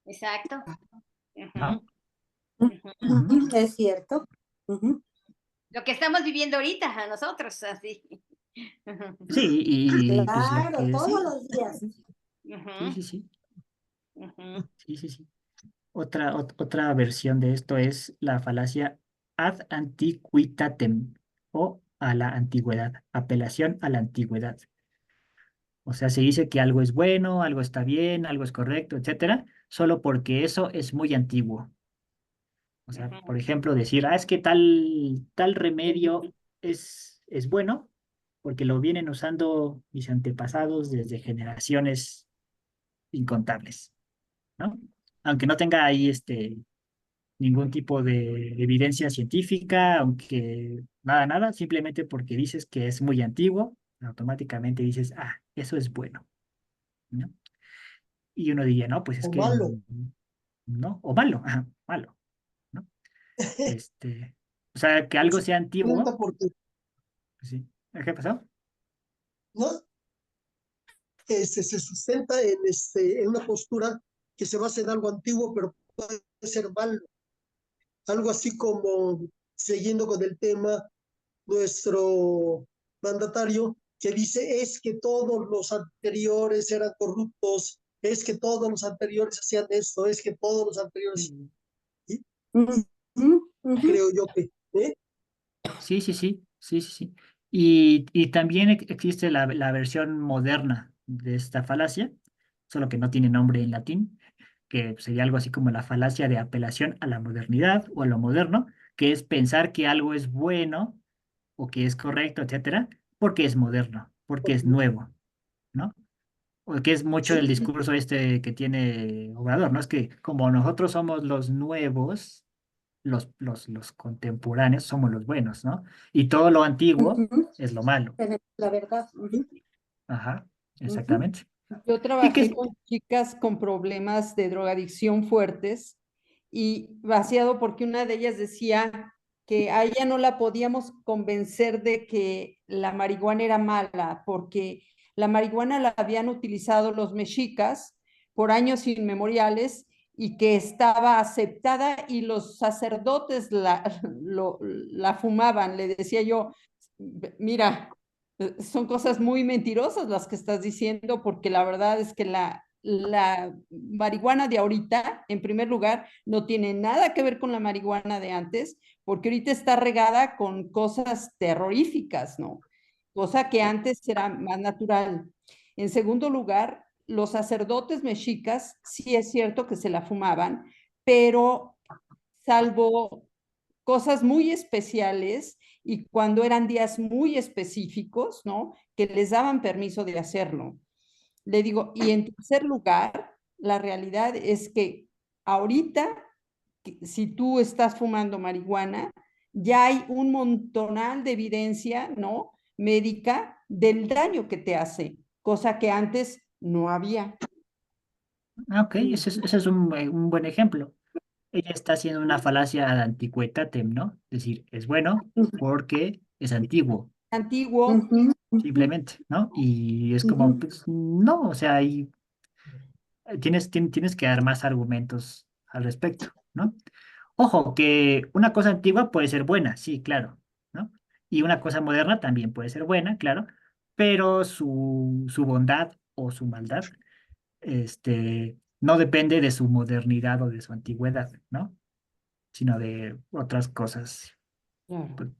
exacto. Ujú, ¿no? ujú. Ujú. Ujú, es cierto. Ujú. Lo que estamos viviendo ahorita a nosotros, así. Ujú, Sí, y pues lo Claro, que todos sí. los días. Sí, ujú, sí, sí. ujú. Sí, sí, sí. Otra versión de esto es la falacia ad antiquitatem o a la antigüedad, apelación a la antigüedad. O sea, se dice que algo es bueno, algo está bien, algo es correcto, etcétera, solo porque eso es muy antiguo. O sea, por ejemplo, decir, es que tal remedio es bueno porque lo vienen usando mis antepasados desde generaciones incontables, ¿no? Aunque no tenga ahí ningún tipo de evidencia científica, aunque nada, simplemente porque dices que es muy antiguo, automáticamente dices, eso es bueno, ¿no? Y uno diría, no, pues es O que malo. no, o malo, ajá, malo, ¿no? O sea, que algo sea antiguo, Porque, pues sí. ¿Qué pasó? ¿no? Se sustenta en una postura que se basa en algo antiguo, pero puede ser malo. Algo así como, siguiendo con el tema, nuestro mandatario, que dice, es que todos los anteriores eran corruptos, es que todos los anteriores hacían esto, es que todos los anteriores, y, Ujú, y ujú. creo yo que, ¿eh? Sí, sí, sí, sí, sí, sí. Y también existe la versión moderna de esta falacia, solo que no tiene nombre en latín, que sería algo así como la falacia de apelación a la modernidad o a lo moderno, que es pensar que algo es bueno o que es correcto, etcétera, porque es moderno, porque es nuevo, ¿no? O que es mucho el Sí, discurso que tiene Obrador, ¿no? Es que como nosotros somos los nuevos, los contemporáneos somos los buenos, ¿no? Y todo lo antiguo Ujú. es lo malo. La verdad. Ujú, Ajá, ujú. exactamente. Yo Y que trabajé con chicas con problemas de drogadicción fuertes y vaciado porque una de ellas decía que a ella no la podíamos convencer de que la marihuana era mala, porque la marihuana la habían utilizado los mexicas por años inmemoriales y que estaba aceptada y los sacerdotes la fumaban. Le decía yo, mira, son cosas muy mentirosas las que estás diciendo, porque la verdad es que la marihuana de ahorita, en primer lugar, no tiene nada que ver con la marihuana de antes, porque ahorita está regada con cosas terroríficas, ¿no? Cosa que antes era más natural. En segundo lugar, los sacerdotes mexicas, sí es cierto que se la fumaban, pero salvo cosas muy especiales y cuando eran días muy específicos, ¿no? Que les daban permiso de hacerlo. Le digo, y en tercer lugar, la realidad es que ahorita, si tú estás fumando marihuana, ya hay un montonal de evidencia, ¿no? médica del daño que te hace, cosa que antes no había. Ok, ese es un buen ejemplo. Ella está haciendo una falacia ad antiquitatem, ¿no? Es decir, es bueno porque es antiguo, Antiguo, Ujú, simplemente, ¿no? Y es como, ujú. pues, no, o sea, tienes que dar más argumentos al respecto, ¿no? Ojo, que una cosa antigua puede ser buena, sí, claro, ¿no? Y una cosa moderna también puede ser buena, claro, pero su bondad o su maldad, no depende de su modernidad o de su antigüedad, ¿no? Sino de otras cosas, claro. pues,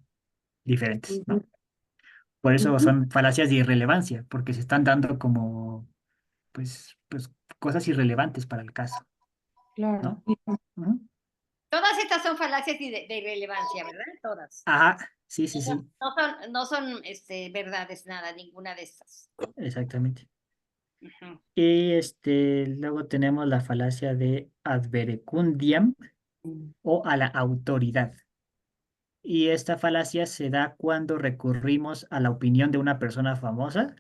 diferentes, Ujú, ¿no? Por eso ujú. son falacias de irrelevancia, porque se están dando como, pues, cosas irrelevantes para el caso, Claro. ¿no? Ujú. Todas estas son falacias de irrelevancia, ¿verdad? Todas. Ajá, sí, sí, No son, sí, no son verdades, nada, ninguna de estas. exactamente. Ujú. Y luego tenemos la falacia de ad verecundiam o a la autoridad. Y esta falacia se da cuando recurrimos a la opinión de una persona famosa,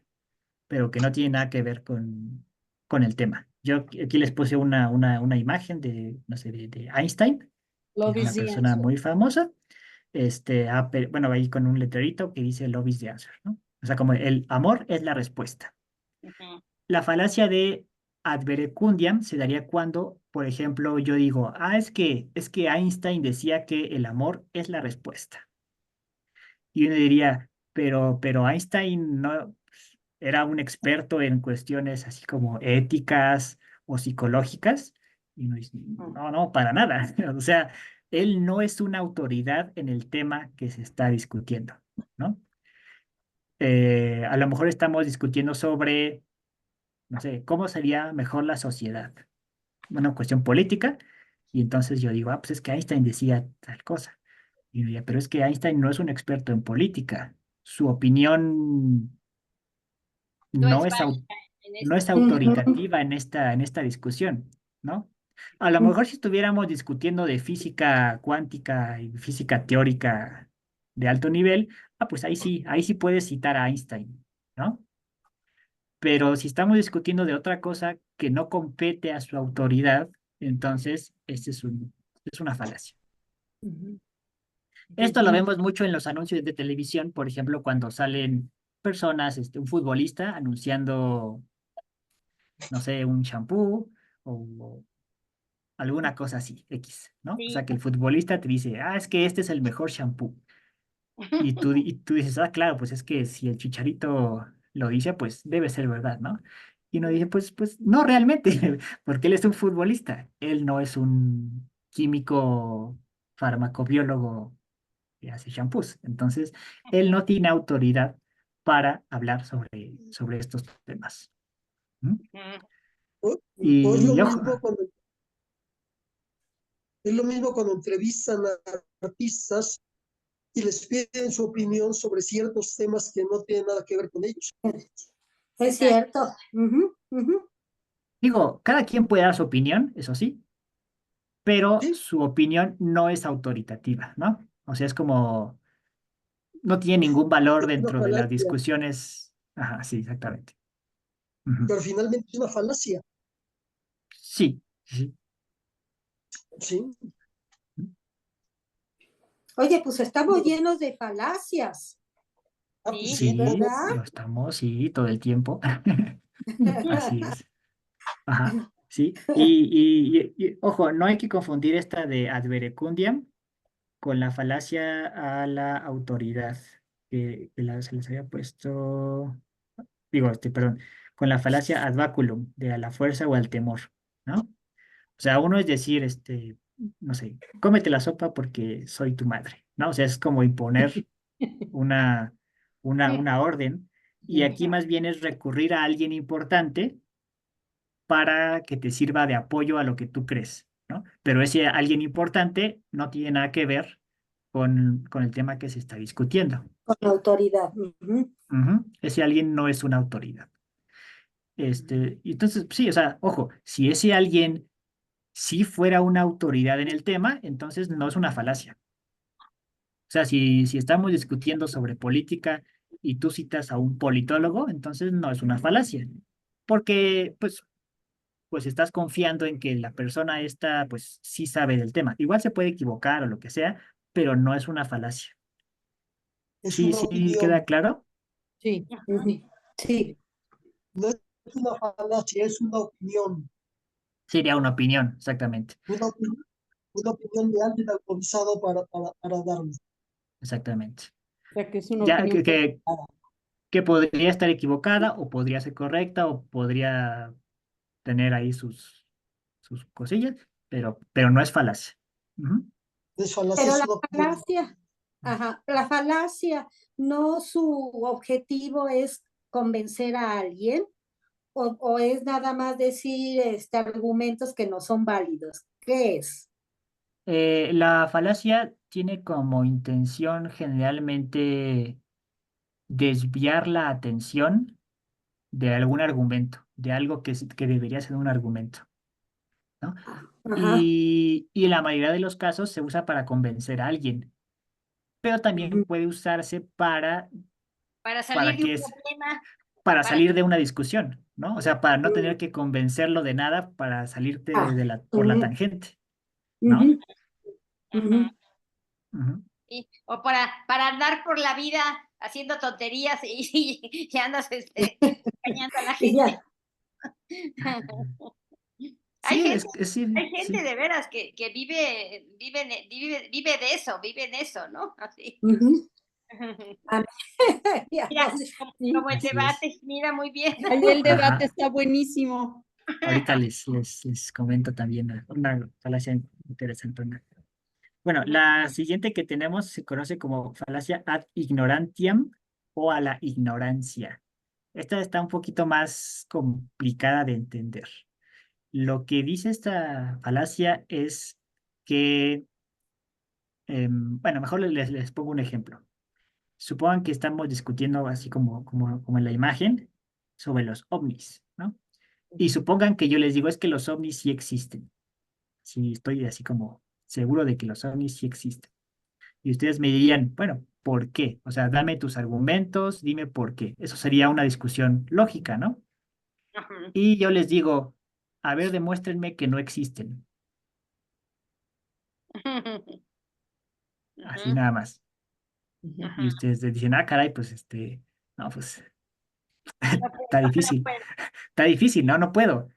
pero que no tiene nada que ver con el tema. Yo aquí les puse una imagen de, no sé, de Einstein, que es Love una is the persona answer. muy famosa. Bueno, ahí con un letrerito que dice Love is the answer, ¿no? O sea, como el amor es la respuesta. Ujú. La falacia de ad verecundiam se daría cuando, por ejemplo, yo digo, es que Einstein decía que el amor es la respuesta. Y uno diría, pero Einstein no era un experto en cuestiones así como éticas o psicológicas. Y uno dice, no, no, para nada. O sea, él no es una autoridad en el tema que se está discutiendo, ¿no? A lo mejor estamos discutiendo sobre, no sé, cómo sería mejor la sociedad, una cuestión política, y entonces yo digo, pues es que Einstein decía tal cosa. Y yo diría, pero es que Einstein no es un experto en política. Su opinión No no es es, válida en no es esto. Ujú, autoritativa en esta discusión, ¿no? A lo ujú. mejor si estuviéramos discutiendo de física cuántica y física teórica de alto nivel, pues ahí sí puedes citar a Einstein, ¿no? Pero si estamos discutiendo de otra cosa que no compete a su autoridad, entonces es una falacia. Ujú. Esto lo vemos mucho en los anuncios de televisión, por ejemplo, cuando salen personas, un futbolista anunciando, no sé, un shampoo o alguna cosa así, X, ¿no? O sea, Sí. que el futbolista te dice, es que este es el mejor shampoo. Y tú dices, claro, pues es que si el Chicharito lo dice, pues debe ser verdad, ¿no? Y uno dice, pues no realmente, porque él es un futbolista, él no es un químico farmacobiólogo que hace shampoos. Entonces, él no tiene autoridad para hablar sobre estos temas. ¿Mm? Ujú. O es lo Y ojo, mismo cuando entrevistan a artistas y les piden su opinión sobre ciertos temas que no tienen nada que ver con ellos. Es Exacto. cierto. Ujú, ujú. digo, cada quien puede dar su opinión, eso sí, pero ¿Sí? su opinión no es autoritativa, ¿no? O sea, es como, no tiene ningún valor Es una dentro de las falacia, discusiones. Ajá, sí, exactamente. Ujú. pero finalmente es una falacia. Sí, sí. ¿Sí? Oye, pues estamos llenos de falacias, Pues Sí. sí, Sí, ¿verdad? lo estamos, sí, todo el tiempo. Así es. Ajá, sí. Ojo, no hay que confundir esta de ad verecundiam con la falacia a la autoridad, que se les había puesto, digo, perdón, con la falacia ad baculum, de a la fuerza o al temor, ¿no? O sea, uno es decir, no sé, cómete la sopa porque soy tu madre, ¿no? O sea, es como imponer una, una orden, y aquí más bien es recurrir a alguien importante para que te sirva de apoyo a lo que tú crees, ¿no? Pero ese alguien importante no tiene nada que ver con el tema que se está discutiendo. Con autoridad. Ujú. Ujú. Ese alguien no es una autoridad. Y entonces, sí, o sea, ojo, si ese alguien sí fuera una autoridad en el tema, entonces no es una falacia. O sea, si estamos discutiendo sobre política y tú citas a un politólogo, entonces no es una falacia, porque pues estás confiando en que la persona esta pues sí sabe del tema. Igual se puede equivocar o lo que sea, pero no es una falacia. Es Sí, una sí, queda opinión, Sí. Ujú. Sí, no es una falacia, es una opinión, sería una opinión, exactamente, una opinión, una opinión de alguien autorizado para darlo. exactamente. O sea, que es una Ya opinión. que podría estar equivocada o podría ser correcta o podría tener ahí sus cosillas, pero no es falacia. Ujú. Es falacia, pero es la una opinión. falacia, ajá, la falacia, no su objetivo es convencer a alguien o es nada más decir argumentos que no son válidos. ¿Qué es? La falacia tiene como intención generalmente desviar la atención de algún argumento, de algo que debería ser un argumento, ¿no? Ajá. Y en la mayoría de los casos se usa para convencer a alguien, pero también Ujú. puede usarse Para salir para de un que es, problema, para para... salir de una discusión, ¿no? O sea, para no tener que convencerlo de nada, para salirte Ah, por la ujú, tangente, ujú, ¿no? ujú. Ujú. Ujú. Sí, o para andar por la vida haciendo tonterías y andas engañando a la Y gente. ya. Hay Sí, gente, sí, hay gente sí. de veras que vive de eso, vive en eso, ¿no? Así. Ujú. Ah, ya, Mira, sí. como el Así es. debate, mira muy bien. Ahí el debate Ajá. está buenísimo. Ahorita les comento también una falacia interesante. Bueno, la siguiente que tenemos se conoce como falacia ad ignorantiam o a la ignorancia. Esta está un poquito más complicada de entender. Lo que dice esta falacia es que, bueno, mejor les pongo un ejemplo. Supongan que estamos discutiendo así como en la imagen sobre los ovnis, ¿no? Y supongan que yo les digo es que los ovnis sí existen. Sí, estoy así como seguro de que los ovnis sí existen. Y ustedes me dirían, bueno, ¿por qué? O sea, dame tus argumentos, dime por qué. Eso sería una discusión lógica, ¿no? Ujú, Y yo les digo, a ver, demuéstrenme que no existen. Así ujú, nada más. Ujú. Y ujú. ustedes dicen, ah, caray, pues no, pues No puede, está no difícil. puede. Está difícil, ¿no? No puedo.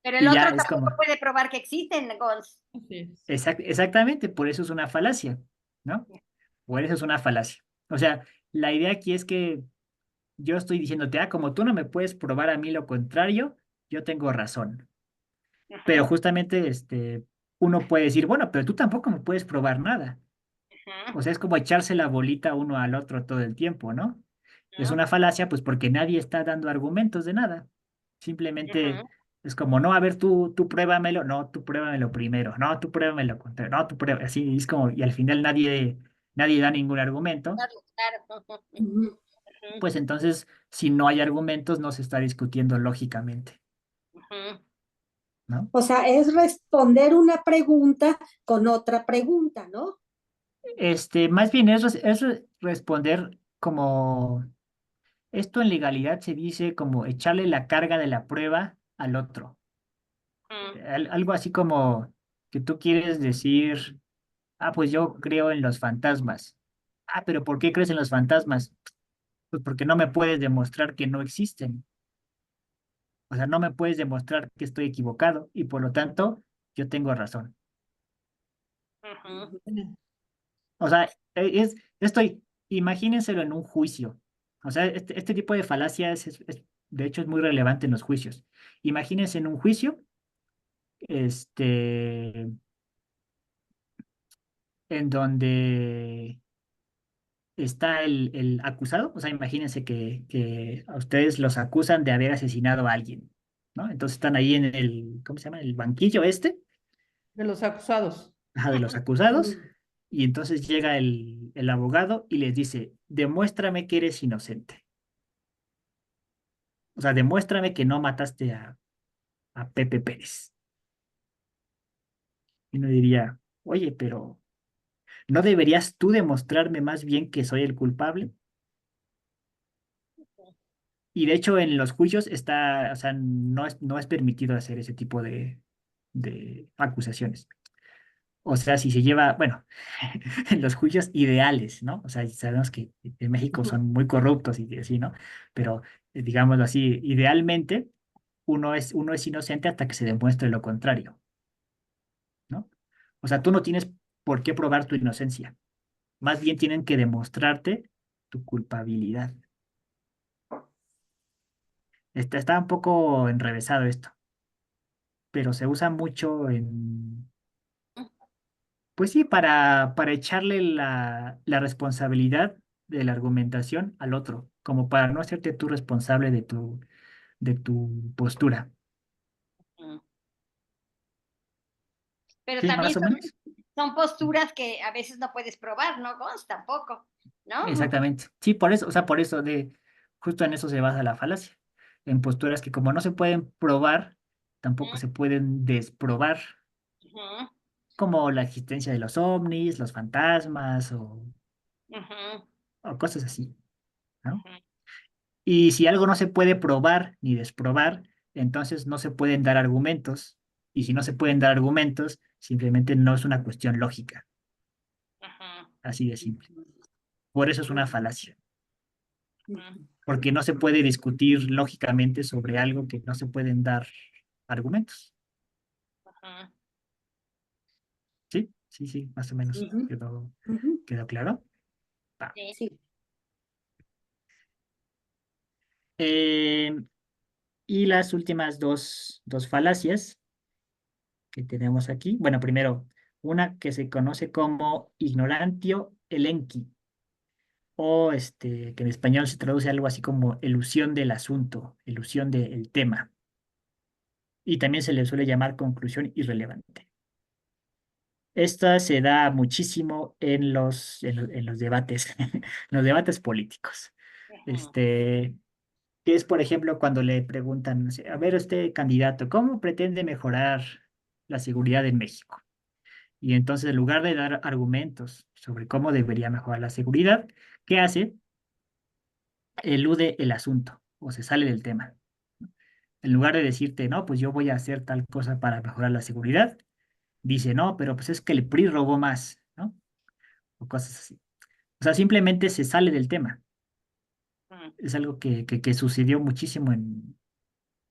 Pero el Y ya otro es tampoco como, puede probar que existen, Gonz. Así es. exactamente, por eso es una falacia, ¿no? Por eso es una falacia. O sea, la idea aquí es que yo estoy diciéndote, ah, como tú no me puedes probar a mí lo contrario, yo tengo razón. Pero Ujú, justamente uno puede decir, bueno, pero tú tampoco me puedes probar nada. ujú, O sea, es como echarse la bolita uno al otro todo el tiempo, ¿no? Es ujú, una falacia, pues porque nadie está dando argumentos de nada. Simplemente ujú, es como, no, a ver, tú pruébamelo, no, tú pruébamelo primero, no, tú pruébamelo contrario, no, tú pruébamelo, así es como, y al final nadie da ningún argumento, claro, claro. Ujú, Ujú. ujú, pues entonces, si no hay argumentos, no se está discutiendo lógicamente, ujú. ¿no? O sea, es responder una pregunta con otra pregunta, ¿no? Más bien es responder como, esto en legalidad se dice como echarle la carga de la prueba al otro. Ujú, Algo así como que tú quieres decir, ah, pues yo creo en los fantasmas. Ah, pero ¿por qué crees en los fantasmas? Pues porque no me puedes demostrar que no existen. O sea, no me puedes demostrar que estoy equivocado y por lo tanto yo tengo razón. ujú, O sea, imagínenselo en un juicio. O sea, este tipo de falacias de hecho, es muy relevante en los juicios. Imagínense en un juicio, este, en donde está el acusado. O sea, imagínense que a ustedes los acusan de haber asesinado a alguien, ¿no? Entonces están ahí en ¿cómo se llama? El banquillo De los acusados. ajá, de los acusados. Ujú. Y entonces llega el abogado y les dice, demuéstrame que eres inocente. O sea, demuéstrame que no mataste a Pepe Pérez. Y uno diría, oye, pero ¿no deberías tú demostrarme más bien que soy el culpable? Y de hecho en los juicios está, o sea, no es permitido hacer ese tipo de acusaciones. O sea, si se lleva, bueno, en los juicios ideales, ¿no? O sea, sabemos que en México Ujú. son muy corruptos y así, ¿no? Pero, digámoslo así, idealmente uno es inocente hasta que se demuestre lo contrario, ¿no? O sea, tú no tienes por qué probar tu inocencia. Más bien tienen que demostrarte tu culpabilidad. Está un poco enrevesado esto, pero se usa mucho pues sí, para echarle la responsabilidad de la argumentación al otro, como para no hacerte tú responsable de tu postura. Mm. Pero Sí, también más o menos. son posturas que a veces no puedes probar, ¿no, Gonz? Tampoco, ¿no? Exactamente. Sí, por eso, o sea, por eso justo en eso se basa la falacia. En posturas que como no se pueden probar, tampoco Ujú, se pueden desprobar, ujú, como la existencia de los ovnis, los fantasmas ujú, o cosas así, ¿no? ujú, Y si algo no se puede probar ni desprobar, entonces no se pueden dar argumentos. Y si no se pueden dar argumentos, simplemente no es una cuestión lógica, ujú, así de simple. Por eso es una falacia, ujú, porque no se puede discutir lógicamente sobre algo que no se pueden dar argumentos. ujú. ¿Sí? Sí, sí, más o menos. Ujú, ¿Quedó, ujú. quedó claro? Va. Sí. Sí. Eh, y las últimas dos falacias que tenemos aquí. Bueno, primero, una que se conoce como ignorantio elenchi, o que en español se traduce algo así como elusión del asunto, elusión del tema, y también se le suele llamar conclusión irrelevante. Esta se da muchísimo en los debates, en los debates políticos. Ujú, Este, que es, por ejemplo, cuando le preguntan, no sé, a ver, usted, candidato, ¿cómo pretende mejorar la seguridad en México? Y entonces, en lugar de dar argumentos sobre cómo debería mejorar la seguridad, ¿qué hace? Elude el asunto o se sale del tema. En lugar de decirte, no, pues yo voy a hacer tal cosa para mejorar la seguridad, dice, no, pero pues es que el PRI robó más, ¿no? O cosas así. O sea, simplemente se sale del tema. ujú. Es algo que sucedió muchísimo en,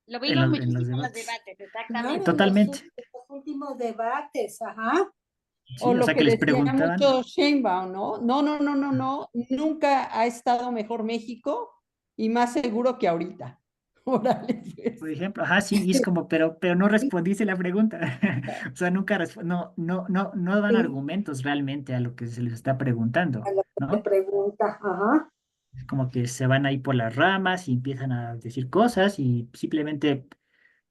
Lo en vimos los, en los muchísimo en los debates. debates, Claro, exactamente. Totalmente. los últimos debates, ajá. O Sí, o lo sea, que que les decía preguntaban, mucho Sheinbaum, ¿no? No, no, no, no, no, nunca ha estado mejor México y más seguro que ahorita. Órale, por pues. ejemplo, ajá, sí, y es como, pero no respondiste la pregunta. O sea, nunca, no dan Sí, argumentos realmente a lo que se les está preguntando, a lo que te ¿no? pregunta, ajá. Es como que se van ahí por las ramas y empiezan a decir cosas y simplemente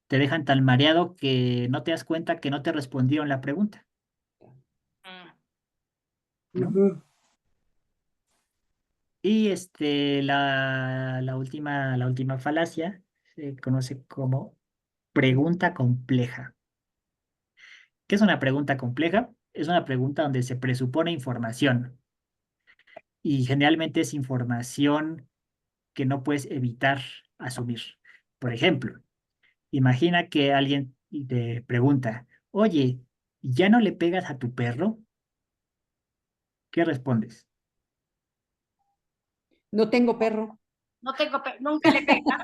te dejan tan mareado que no te das cuenta que no te respondieron la pregunta, Mm. ¿no? Ujú. Y la última falacia se conoce como pregunta compleja. ¿Qué es una pregunta compleja? Es una pregunta donde se presupone información y generalmente es información que no puedes evitar asumir. Por ejemplo, imagina que alguien te pregunta, oye, ¿ya no le pegas a tu perro? ¿Qué respondes? No tengo perro. No tengo, nunca le pega.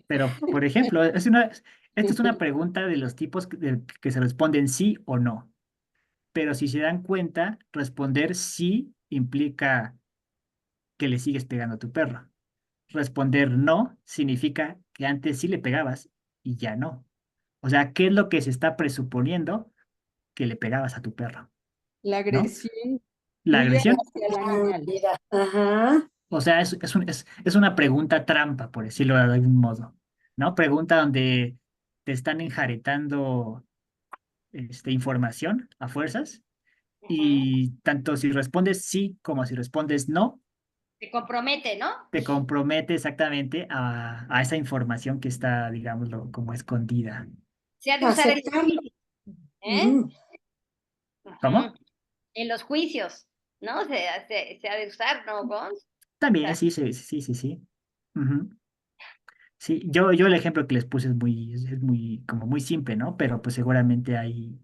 Pero, por ejemplo, esta es una pregunta de los tipos que se responden sí o no. Pero si se dan cuenta, responder sí implica que le sigues pegando a tu perro. Responder no significa que antes sí le pegabas y ya no. O sea, ¿qué es lo que se está presuponiendo que le pegabas a tu perro? La ¿No? agresión La tuya agresión. hacia el Ah, animal. mira, ajá. O sea, es una pregunta trampa, por decirlo de algún modo, ¿no? Pregunta donde te están enjaretando información a fuerzas Ujú. y tanto si respondes sí como si respondes no, Se compromete, ¿no? te compromete exactamente a esa información que está, digámoslo, como escondida. Se ha de usar en los Aceptarlo. juicios, ¿eh? Ujú. Ujú. ¿Cómo? En los juicios, ¿no? Se ha de usar, ¿no, Gonz? También, sí, sí, sí, sí, sí. Ujú. Sí, yo el ejemplo que les puse es muy, como muy simple, ¿no? Pero pues seguramente hay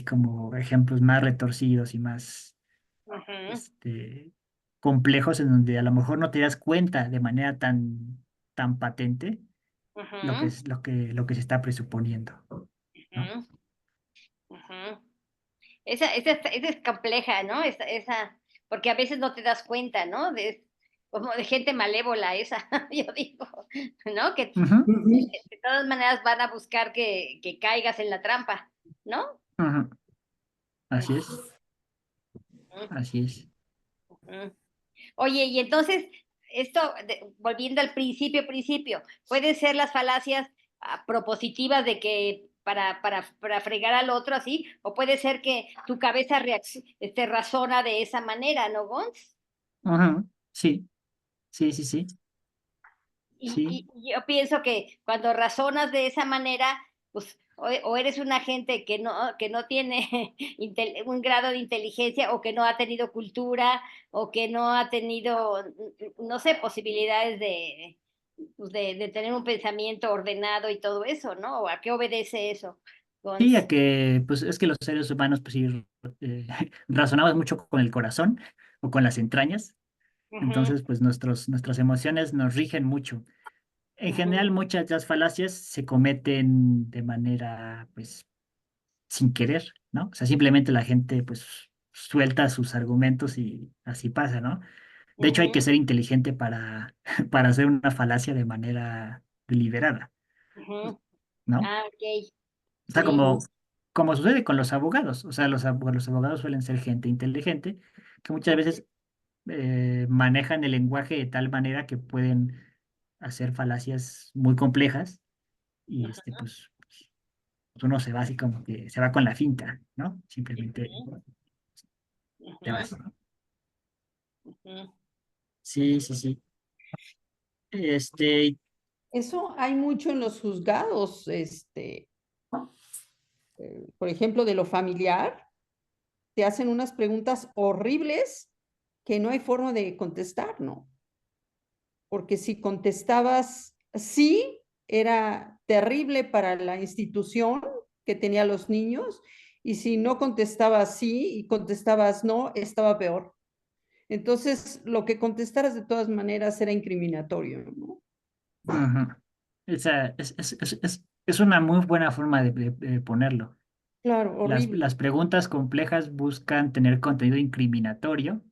como ejemplos más retorcidos y más, Ujú, este, complejos en donde a lo mejor no te das cuenta de manera tan patente lo que ujú, es, lo que se está presuponiendo, ¿no? ujú, ujú. Esa es compleja, ¿no? Porque a veces no te das cuenta, ¿no? Como de gente malévola esa, yo digo, ¿no? Que Ujú, Ujú. de todas maneras van a buscar que caigas en la trampa, ¿no? ujú. Así Ujú, es, así es. ujú. Oye, y entonces, volviendo al principio, pueden ser las falacias propositivas de que para fregar al otro así, o puede ser que tu cabeza razona de esa manera, ¿no, Gons? Ujú. Sí, sí, sí, sí, sí. Y yo pienso que cuando razonas de esa manera, pues o eres una gente que no tiene un grado de inteligencia o que no ha tenido cultura o que no ha tenido, no sé, posibilidades pues, de tener un pensamiento ordenado y todo eso, ¿no? ¿O a qué obedece eso? Sí, a Gons? que, pues es que los seres humanos, pues sí, eh, razonamos mucho con el corazón o con las entrañas. Ujú, Entonces, pues nuestras emociones nos rigen mucho. En ujú, general, muchas de las falacias se cometen de manera, pues, sin querer, ¿no? O sea, simplemente la gente, pues, suelta sus argumentos y así pasa, ¿no? De hecho, hay que ujú, ser inteligente para hacer una falacia de manera deliberada, ujú. ¿no? Ah, ok, O sea, sí. como sucede con los abogados. O sea, los abogados suelen ser gente inteligente que muchas veces manejan el lenguaje de tal manera que pueden hacer falacias muy complejas y pues uno se va así como que se va con la finta, ¿no? Simplemente Ujú, te ujú, vas. ujú. Sí, sí, sí. Este, Eso hay mucho en los juzgados, por ejemplo, de lo familiar, te hacen unas preguntas horribles que no hay forma de contestar, ¿no? Porque si contestabas sí, era terrible para la institución que tenía a los niños, y si no contestabas sí y contestabas no, estaba peor. Entonces, lo que contestaras de todas maneras era incriminatorio, ¿no? ujú. Esa es una muy buena forma de ponerlo. Claro, horrible. Las preguntas complejas buscan tener contenido incriminatorio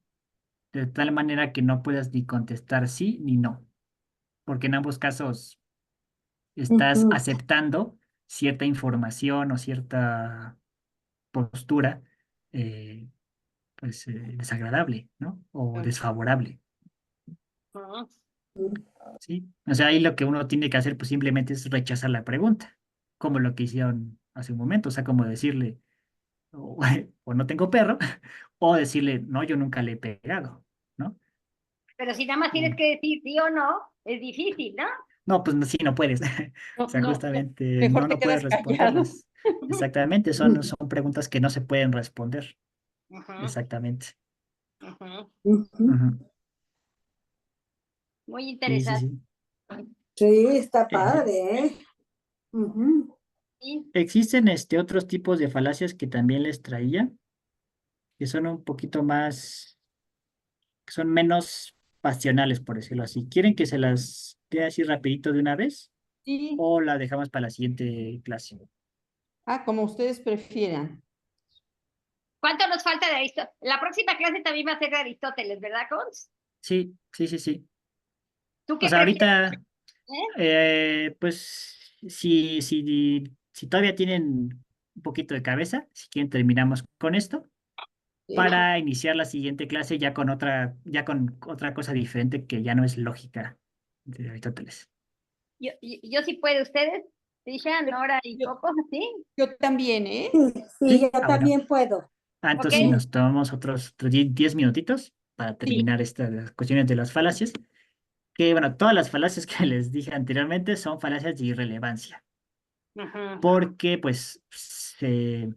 de tal manera que no puedas ni contestar sí ni no, porque en ambos casos estás Ujú. aceptando cierta información o cierta postura eh, desagradable, ¿no? O desfavorable, Ujú. ¿sí? O sea, ahí lo que uno tiene que hacer pues simplemente es rechazar la pregunta, como lo que hicieron hace un momento, o sea, como decirle, o, o no tengo perro, o decirle, no, yo nunca le he pegado, ¿no? Pero si nada más tienes Mm. que decir sí o no, es difícil, ¿no? No, pues sí, no puedes. O No, sea, no, no, justamente mejor no te puedes quedas callado. responderlas. Exactamente, son preguntas que no se pueden responder. Ujú, Exactamente. ujú. Ujú. Ujú. Muy Sí, sí, interesante. sí. Sí, está Eh, padre, ¿eh? Ujú. Sí. existen otros tipos de falacias que también les traía, que son un poquito más, que son menos pasionales, por decirlo así. ¿Quieren que se las dé así rapidito de una vez Sí. o la dejamos para la siguiente clase? Ah, como ustedes prefieran. ¿Cuánto nos falta de Aristóteles? La próxima clase también va a ser de Aristóteles, ¿verdad, Cons? Sí, sí, sí, sí. ¿Tú O qué sea, prefieres? ahorita, ¿Eh? pues, si todavía tienen un poquito de cabeza, si quieren terminamos con esto ¿Sí? para iniciar la siguiente clase ya con otra cosa diferente que ya no es lógica de Aristóteles. Yo sí puedo, ¿ustedes? Tisha, Nora y Yo, Coco, ¿sí? yo también, ¿eh? Sí, sí, ¿Sí? yo Ah, bueno. también puedo. ¿Ok? Entonces sí, nos tomamos otros 10 minutitos para Sí. terminar estas cuestiones de las falacias. Que, bueno, todas las falacias que les dije anteriormente son falacias de irrelevancia, Ujú, porque pues se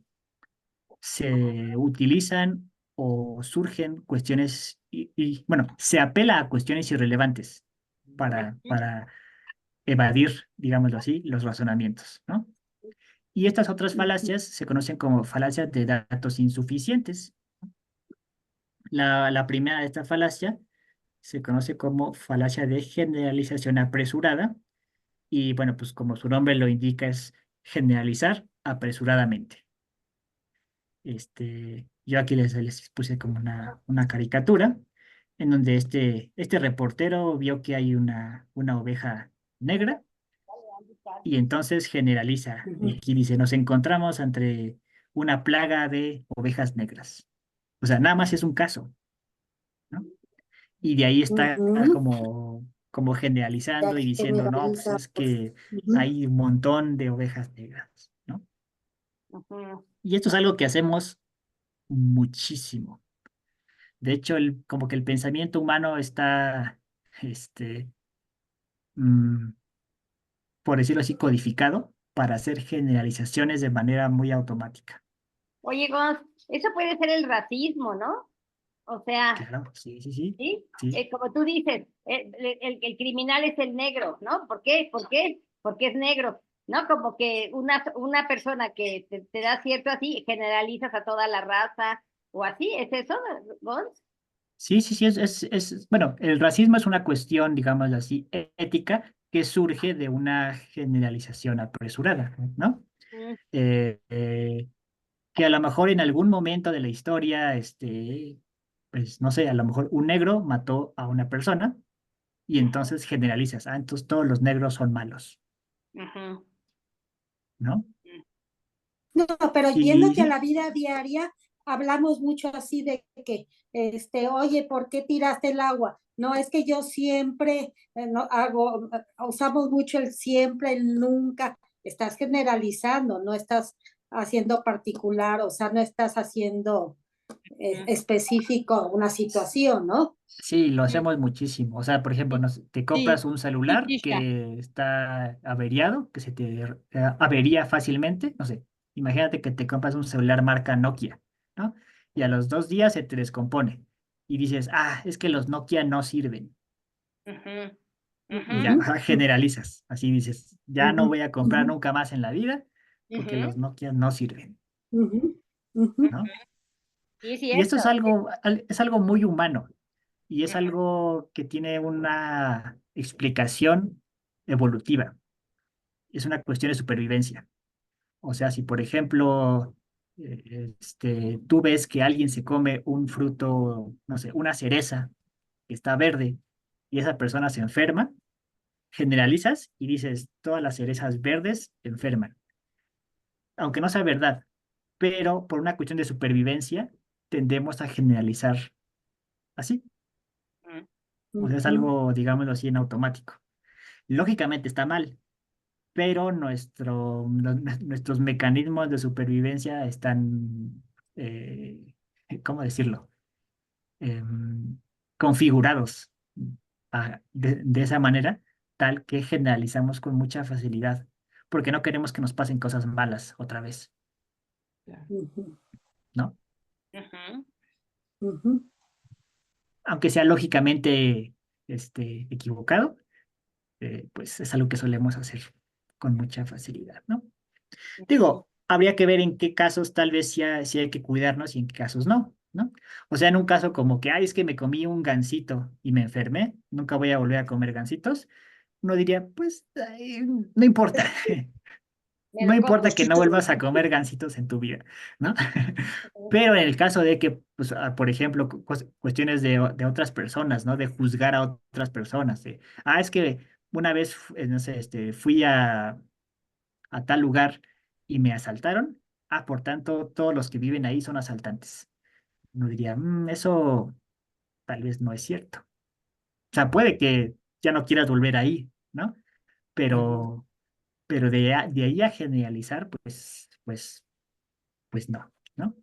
utilizan o surgen cuestiones y bueno, se apela a cuestiones irrelevantes para evadir, digámoslo así, los razonamientos, ¿no? Y estas otras falacias se conocen como falacias de datos insuficientes. La primera de esta falacia se conoce como falacia de generalización apresurada y bueno, pues como su nombre lo indica es generalizar apresuradamente. Yo aquí les puse como una caricatura en donde este reportero vio que hay una oveja negra y entonces generaliza. Y aquí dice, nos encontramos ante una plaga de ovejas negras. O sea, nada más es un caso, ¿no? Y de ahí está Ujú. como Ya generalizando y diciendo, no, pues es generalizamos. que Ujú. hay un montón de ovejas negras, ¿no? Ujú. Y esto es algo que hacemos muchísimo. De hecho, como que el pensamiento humano está, este, mm, por decirlo así, codificado para hacer generalizaciones de manera muy automática. Oye, Gonz, eso puede ser el racismo, ¿no? O sea, Claro, sí, sí, sí, ¿sí? sí, Como tú dices, el criminal es el negro, ¿no? ¿Por qué? ¿Por qué? Porque es negro, ¿no? Como que una persona que te da cierto así, generalizas a toda la raza o así, ¿es eso, Gonz? sí, sí, sí, bueno, el racismo es una cuestión, digamos así, ética que surge de una generalización apresurada, ¿no? Mm, Eh, que a lo mejor en algún momento de la historia, pues no sé, a lo mejor un negro mató a una persona y entonces generalizas, entonces todos los negros son malos, ujú, ¿no? No, pero Y yéndote a sí, la vida diaria, hablamos mucho así de que, oye, ¿por qué tiraste el agua? No, es que yo siempre no hago, usamos mucho el siempre, el nunca. Estás generalizando, no estás haciendo particular, o sea, no estás haciendo ujú, específico una situación, ¿no? sí, lo hacemos muchísimo. O sea, por ejemplo, Sí, te compras sí, un sí, celular Tisha. que está averiado, que se te avería fácilmente. No sé, imagínate que te compras un celular marca Nokia, ¿no? Y a los 2 días se te descompone. Y dices, es que los Nokia no sirven. ujú, Y ya, ujú, Ujú, generalizas. Así dices, ya no ujú, voy a comprar ujú, nunca más en la vida porque ujú, los Nokia no sirven, ujú, ujú, ¿no? sí, es Y esto cierto. es algo muy humano y es Ujú, algo que tiene una explicación evolutiva. Es una cuestión de supervivencia. O sea, si por ejemplo, tú ves que alguien se come un fruto, no sé, una cereza que está verde y esa persona se enferma, generalizas y dices, todas las cerezas verdes enferman, aunque no sea verdad, pero por una cuestión de supervivencia tendemos a generalizar así. O sea, es ujú, algo, digámoslo así, en automático. Lógicamente está mal, pero nuestros mecanismos de supervivencia están, ¿cómo decirlo? Em, configurados de esa manera, tal que generalizamos con mucha facilidad, porque no queremos que nos pasen cosas malas otra vez, Claro. ujú, ¿no? ujú. ujú. Aunque sea lógicamente equivocado, pues es algo que solemos hacer con mucha facilidad, ¿no? Ujú. Digo, habría que ver en qué casos tal vez sí hay que cuidarnos y en qué casos no, ¿no? O sea, en un caso como que, es que me comí un gansito y me enfermé, nunca voy a volver a comer gansitos, uno diría, pues, no importa, Me no lo como. importa que no Cosita vuelvas a nomás. comer gansitos en tu vida, ¿no? Pero en el caso de que, pues, por ejemplo, cuestiones de otras personas, ¿no? De juzgar a otras personas, es que una vez, no sé, fui a tal lugar y me asaltaron, por tanto, todos los que viven ahí son asaltantes. Uno diría, eso tal vez no es cierto. O sea, puede que ya no quieras volver ahí, ¿no? Ajá. Pero, pero de ahí a generalizar, pues no, ¿no?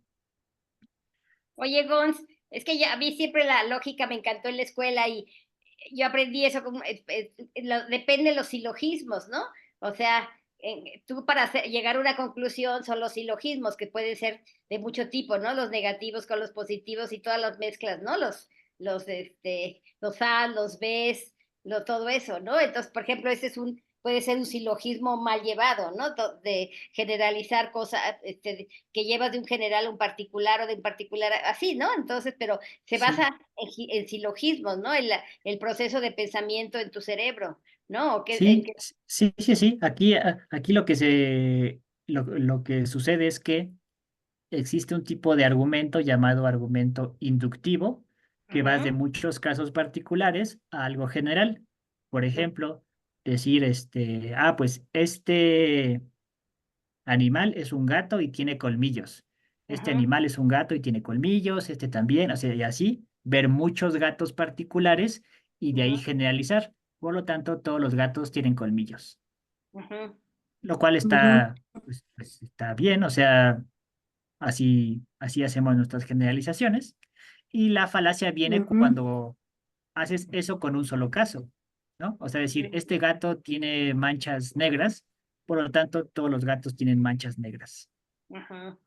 Oye, Gons, es que ya a mí siempre la lógica me encantó en la escuela y yo aprendí eso, como, depende de los silogismos, ¿no? O sea, tú para llegar a una conclusión son los silogismos que pueden ser de mucho tipo, ¿no? Los negativos con los positivos y todas las mezclas, ¿no? los A, los Bs, todo eso, ¿no? Entonces, por ejemplo, puede ser un silogismo mal llevado, ¿no? De generalizar cosas, que llevas de un general a un particular o de un particular así, ¿no? Entonces, pero se Sí. basa en silogismos, ¿no? El proceso de pensamiento en tu cerebro, ¿no? Sí, sí. Aquí lo que sucede es que existe un tipo de argumento llamado argumento inductivo, que va de Ujú, muchos casos particulares a algo general. Por ejemplo, decir, pues este animal es un gato y tiene colmillos. Este ujú, animal es un gato y tiene colmillos, este también, o sea, y así, ver muchos gatos particulares y de ahí ujú, generalizar. Por lo tanto, todos los gatos tienen colmillos, ujú, lo cual Ujú, pues, está bien, o sea, así hacemos nuestras generalizaciones. Y la falacia viene ujú, cuando haces eso con un solo caso, ¿no? O sea, decir, ujú, este gato tiene manchas negras, por lo tanto, todos los gatos tienen manchas negras, ujú,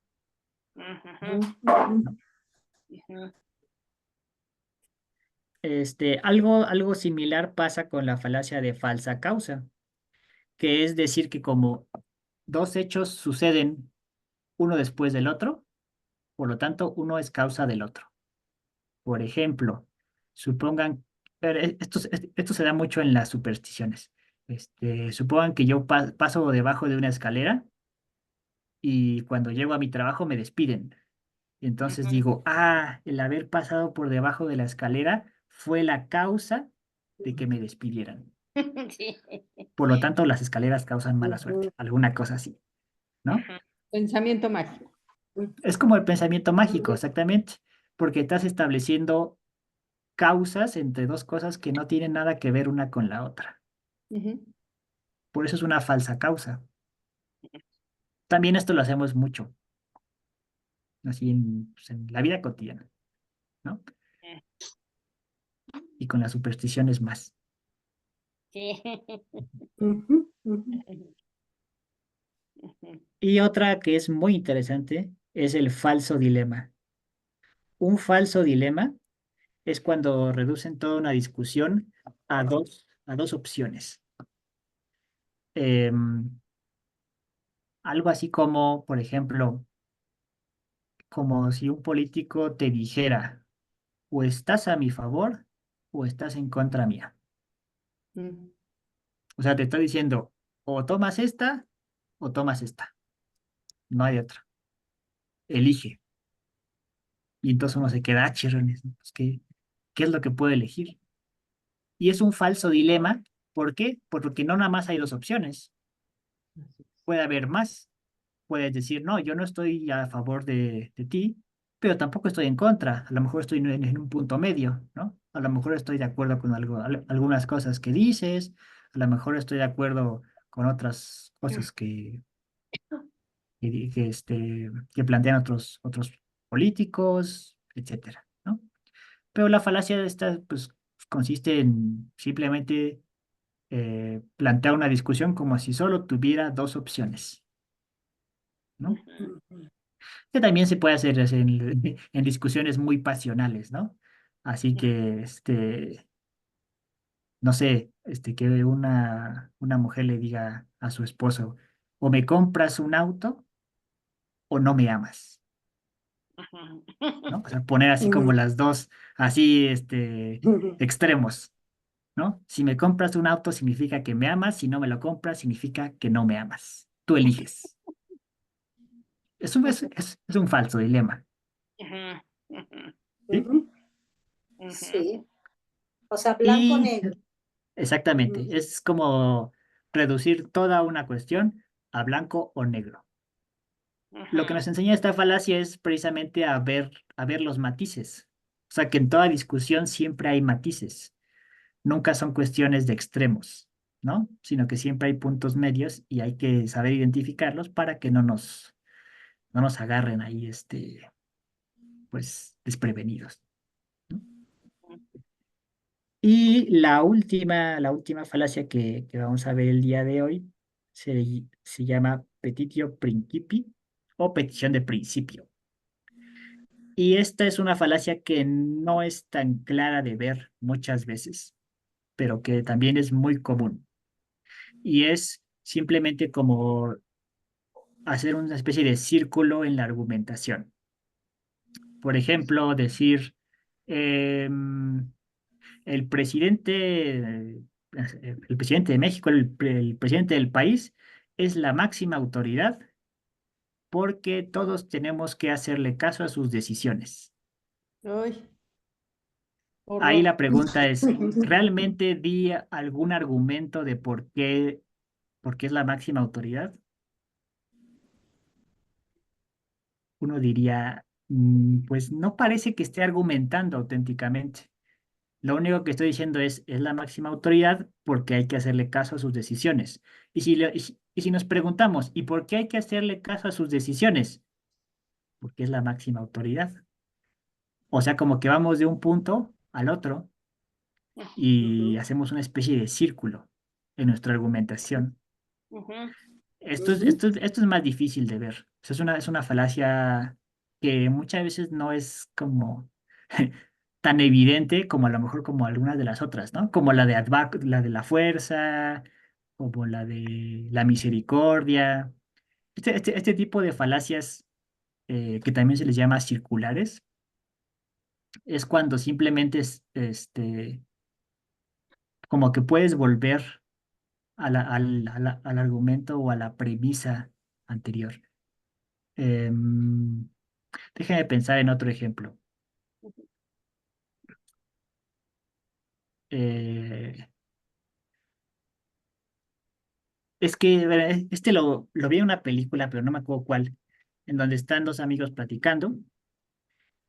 ujú, ujú, ujú. ¿no? ujú. Algo similar pasa con la falacia de falsa causa, que es decir que como dos hechos suceden uno después del otro, por lo tanto, uno es causa del otro. Por ejemplo, supongan, pero esto se da mucho en las supersticiones. Supongan que yo paso debajo de una escalera y cuando llego a mi trabajo me despiden. Entonces Ujú. digo, el haber pasado por debajo de la escalera fue la causa de que me despidieran. Sí. Por lo tanto, las escaleras causan mala suerte, Ujú, alguna cosa así, ¿no? Ujú. Pensamiento mágico. Es como el pensamiento mágico, ujú. exactamente, porque estás estableciendo causas entre dos cosas que no tienen nada que ver una con la otra. Ujú. Por eso es una falsa causa. También esto lo hacemos mucho, así pues, en la vida cotidiana, ¿no? Y con las supersticiones más. Sí. Ujú, ujú. Y otra que es muy interesante es el falso dilema. Un falso dilema es cuando reducen toda una discusión a dos opciones. Em, Algo así como, por ejemplo, como si un político te dijera, o estás a mi favor o estás en contra mía. Ujú. O sea, te está diciendo, o tomas esta o tomas esta. No hay otra. Elige. Y entonces uno se queda, chirrones, ¿no? Pues, ¿qué es lo que puede elegir? Y es un falso dilema. ¿Por qué? Porque no nada más hay dos opciones. Puede haber más. Puedes decir, no, yo no estoy a favor de ti, pero tampoco estoy en contra. A lo mejor estoy en un punto medio, ¿no? A lo mejor estoy de acuerdo con algunas cosas que dices, a lo mejor estoy de acuerdo con otras cosas que plantean otros políticos, etcétera, ¿no? Pero la falacia de esta, pues, consiste en simplemente plantear una discusión como si solo tuviera dos opciones, ¿no? Que también se puede hacer en discusiones muy pasionales, ¿no? Así que, no sé, que una mujer le diga a su esposo, o me compras un auto o no me amas, ¿no? O sea, poner así como las dos, así, Ujú. extremos, ¿no? Si me compras un auto significa que me amas, si no me lo compras significa que no me amas. Tú eliges. Es un falso dilema, Ujú, ujú, ¿sí? Ujú. ujú, Sí, o sea, blanco Y negro. exactamente, Ujú, es como reducir toda una cuestión a blanco o negro. Lo que ujú, nos enseña esta falacia es precisamente a ver los matices. O sea, que en toda discusión siempre hay matices. Nunca son cuestiones de extremos, ¿no? Sino que siempre hay puntos medios y hay que saber identificarlos para que no nos agarren ahí, pues, desprevenidos, ¿no? Y la última falacia que vamos a ver el día de hoy se llama petitio principii o petición de principio. Y esta es una falacia que no es tan clara de ver muchas veces, pero que también es muy común. Y es simplemente como hacer una especie de círculo en la argumentación. Por ejemplo, decir, em, el presidente, el presidente de México, el presidente del país, es la máxima autoridad porque todos tenemos que hacerle caso a sus decisiones. Ay, Ahí horror. la pregunta es, ¿realmente di algún argumento de por qué es la máxima autoridad? Uno diría, pues no parece que esté argumentando auténticamente. Lo único que estoy diciendo es la máxima autoridad porque hay que hacerle caso a sus decisiones. Y si nos preguntamos, ¿y por qué hay que hacerle caso a sus decisiones? Porque es la máxima autoridad. O sea, como que vamos de un punto al otro y hacemos una especie de círculo en nuestra argumentación. Ujú. Esto es más difícil de ver. O sea, es una falacia que muchas veces no es como tan evidente como a lo mejor como algunas de las otras, ¿no? Como la de la fuerza, como la de la misericordia. Este tipo de falacias, que también se les llama circulares, es cuando simplemente como que puedes volver al argumento o a la premisa anterior. Em, Déjame pensar en otro ejemplo. Eh, es que lo vi en una película, pero no me acuerdo cuál, en donde están dos amigos platicando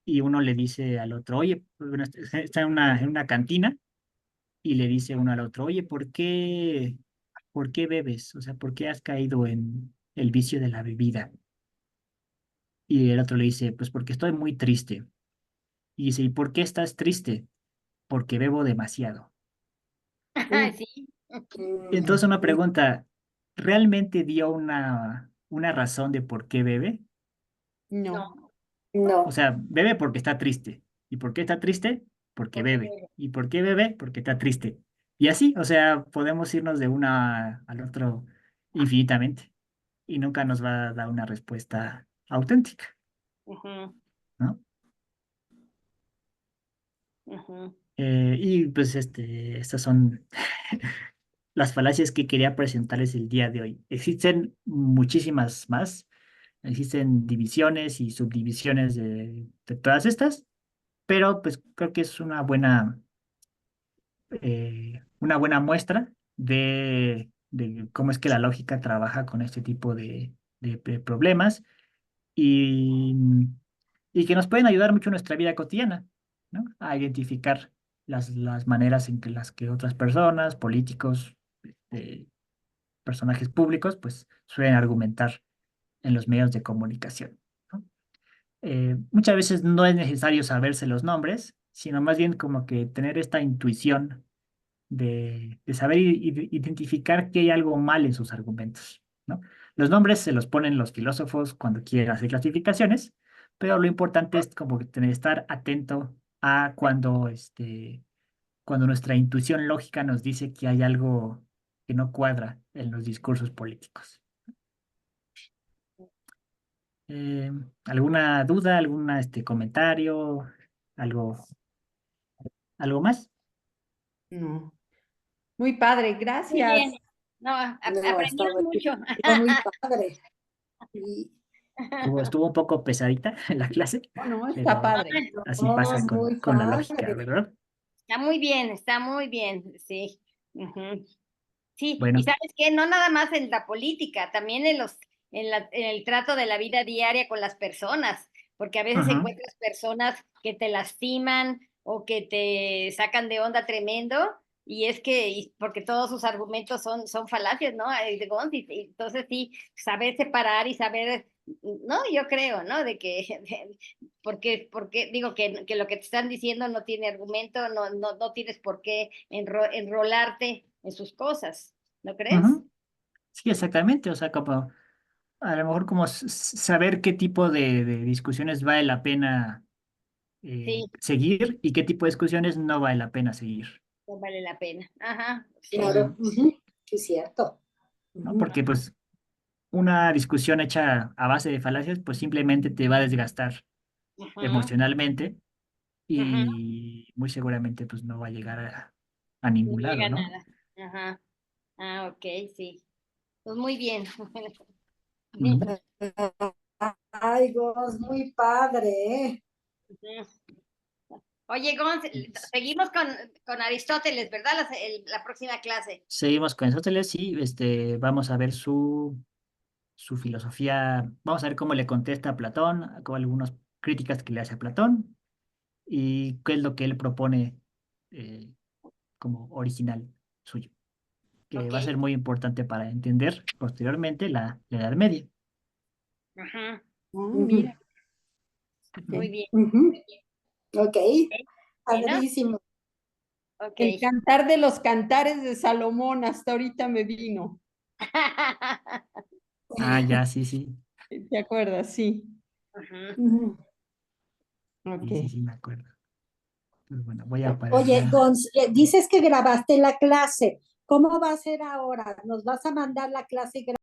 y uno le dice al otro, oye, bueno, está en una cantina y le dice uno al otro, oye, ¿por qué bebes? O sea, ¿por qué has caído en el vicio de la bebida? Y el otro le dice, pues porque estoy muy triste. Y dice, ¿y por qué estás triste? Porque bebo demasiado. Sí. Entonces una pregunta, ¿realmente dio una razón de por qué bebe? No. No. O sea, bebe porque está triste. ¿Y por qué está triste? Porque Porque bebe. ¿Y por qué bebe? Porque está triste. Y así, o sea, podemos irnos de una al otro infinitamente y nunca nos va a dar una respuesta auténtica, Ujú, ¿no? ujú. Y pues estas son las falacias que quería presentarles el día de hoy. Existen muchísimas más. Existen divisiones y subdivisiones de todas estas, pero pues creo que es una buena muestra de cómo es que la lógica trabaja con este tipo de problemas y, y que nos pueden ayudar mucho en nuestra vida cotidiana, ¿no? A identificar las maneras en que las que otras personas, políticos, eh, personajes públicos, pues suelen argumentar en los medios de comunicación, ¿no? Muchas veces no es necesario saberse los nombres, sino más bien como que tener esta intuición de saber identificar que hay algo mal en sus argumentos, ¿no? Los nombres se los ponen los filósofos cuando quieren hacer clasificaciones, pero lo importante es como que estar atento a cuando nuestra intuición lógica nos dice que hay algo que no cuadra en los discursos políticos. Eh, ¿Alguna duda, comentario, algo, algo más? No. Muy padre, Muy gracias. bien. No, No, aprendimos mucho. estuvo muy padre. Y Estuvo un poco pesadita la clase, No, está pero padre. así no, pasa con, muy con la lógica, padre. ¿verdad? Está muy bien, sí. Ujú. Sí, y Bueno, sabes qué, no nada más en la política, también en el trato de la vida diaria con las personas, porque a veces ujú, encuentras personas que te lastiman o que te sacan de onda tremendo, y es que, porque todos sus argumentos son falacias, ¿no? Entonces sí, saber separar y saber, no, yo creo, ¿no? De que, porque digo que lo que te están diciendo no tiene argumento, no tienes por qué enrolarte en sus cosas. ¿No crees? ujú. Sí, exactamente. O sea, a lo mejor como saber qué tipo de discusiones vale la pena Sí. seguir y qué tipo de discusiones no vale la pena seguir, No vale la pena. Ajá. Sí. Claro, ujú, sí, es cierto. ¿no? Ujú. Porque pues una discusión hecha a base de falacias, pues simplemente te va a desgastar Ajá. emocionalmente Ajá. y muy seguramente pues no va a llegar a No ningún lado, llega a ¿no? nada. Ajá. Ah, ok, sí. Pues muy bien. Sí. Mm. Ay, Gus, muy padre, ¿eh? Ujú. Oye, Gonz, seguimos con Aristóteles, ¿verdad? La próxima clase. Seguimos con Aristóteles y vamos a ver su filosofía, vamos a ver cómo le contesta a Platón, con algunas críticas que le hace a Platón y qué es lo que él propone eh, como original suyo, que Ok. va a ser muy importante para entender posteriormente la Edad Media. Ajá. Ah, Ujú, mira, Muy ok. bien. ujú. Ok, Bueno, padrísimo. ok. El cantar de los cantares de Salomón hasta ahorita me vino. Ah, ya, sí, sí, ¿Te acuerdas? Sí. Ajá. Ujú. Ok. sí, me acuerdo. Pues bueno, voy a parar Oye, ya. Gonz, dices que grabaste la clase. ¿Cómo va a ser ahora? ¿Nos vas a mandar la clase